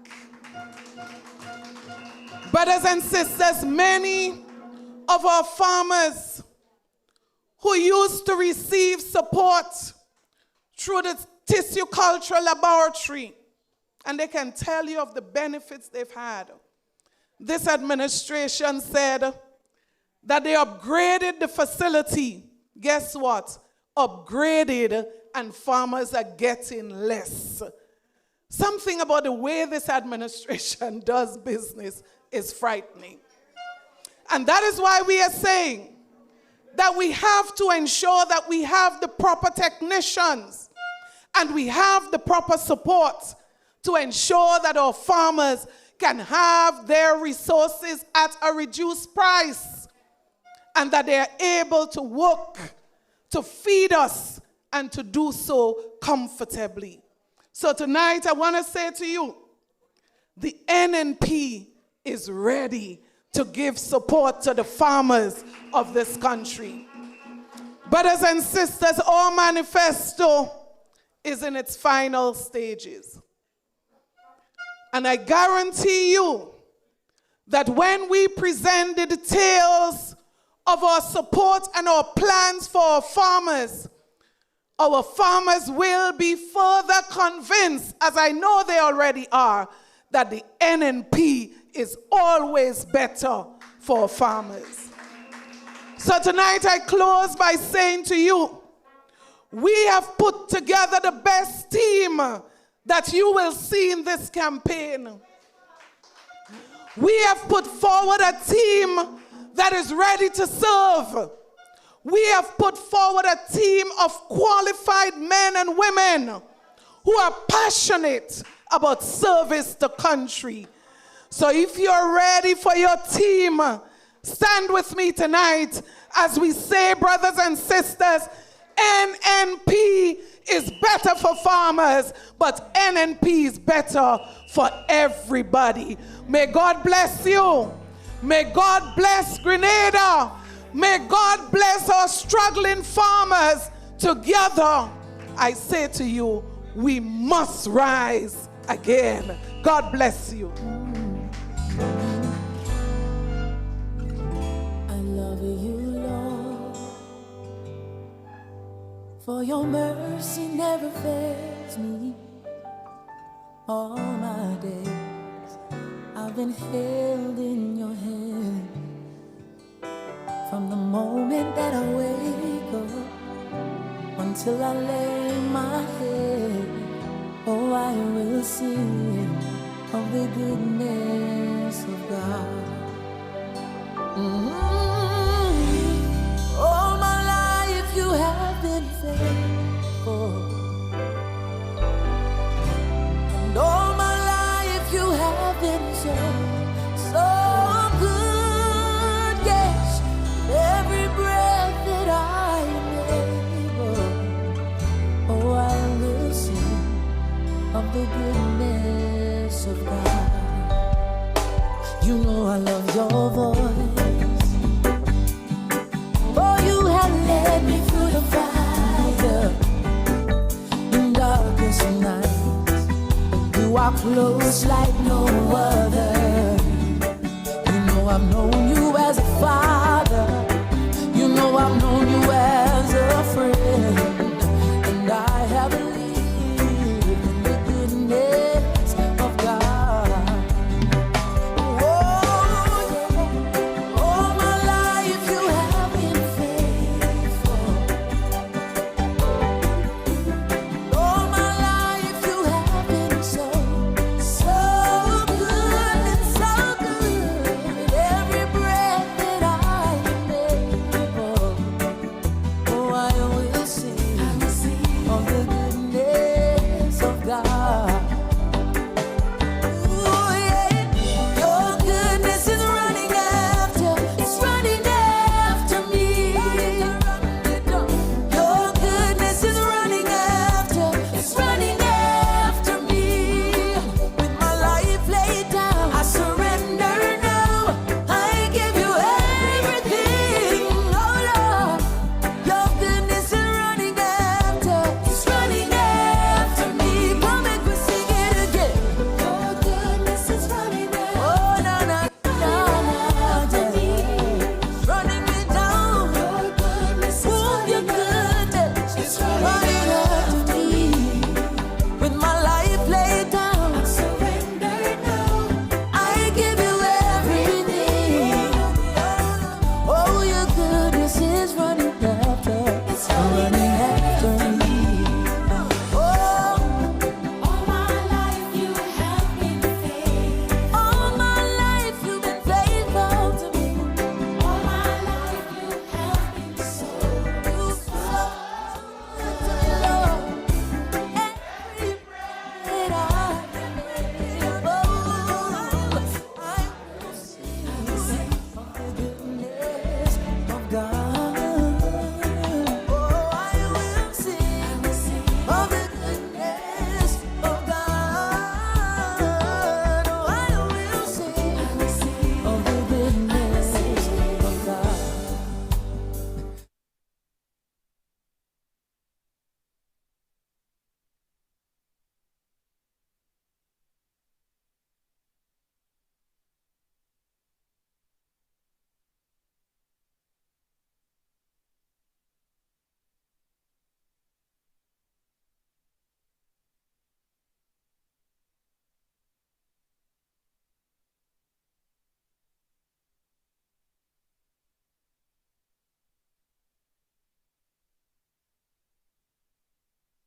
Brothers and sisters, many of our farmers who used to receive support through the Tissue Cultural Laboratory, and they can tell you of the benefits they've had. This administration said that they upgraded the facility. Guess what? Upgraded, and farmers are getting less. Something about the way this administration does business is frightening. And that is why we are saying that we have to ensure that we have the proper technicians and we have the proper support to ensure that our farmers can have their resources at a reduced price and that they are able to work to feed us and to do so comfortably. So tonight I want to say to you, the NNP is ready to give support to the farmers of this country. Brothers and sisters, our manifesto is in its final stages. And I guarantee you that when we present the details of our support and our plans for our farmers will be further convinced, as I know they already are, that the NNP is always better for farmers. So tonight I close by saying to you, we have put together the best team that you will see in this campaign. We have put forward a team that is ready to serve. We have put forward a team of qualified men and women who are passionate about service to country. So if you're ready for your team, stand with me tonight as we say, brothers and sisters, NNP is better for farmers, but NNP is better for everybody. May God bless you. May God bless Grenada. May God bless our struggling farmers. Together, I say to you, we must rise again. God bless you. I love you, Lord, for your mercy never fails me. All my days I've been held in your hand. From the moment that I wake up until I lay my head, oh, I will sing of the goodness of God. All my life you have been faithful, and all my life you have been so good. Yes, every breath that I am able, oh, I will sing of the goodness of God. You know I love your voice, for you have led me through the fire in darkest nights. You are close like no other. You know I've known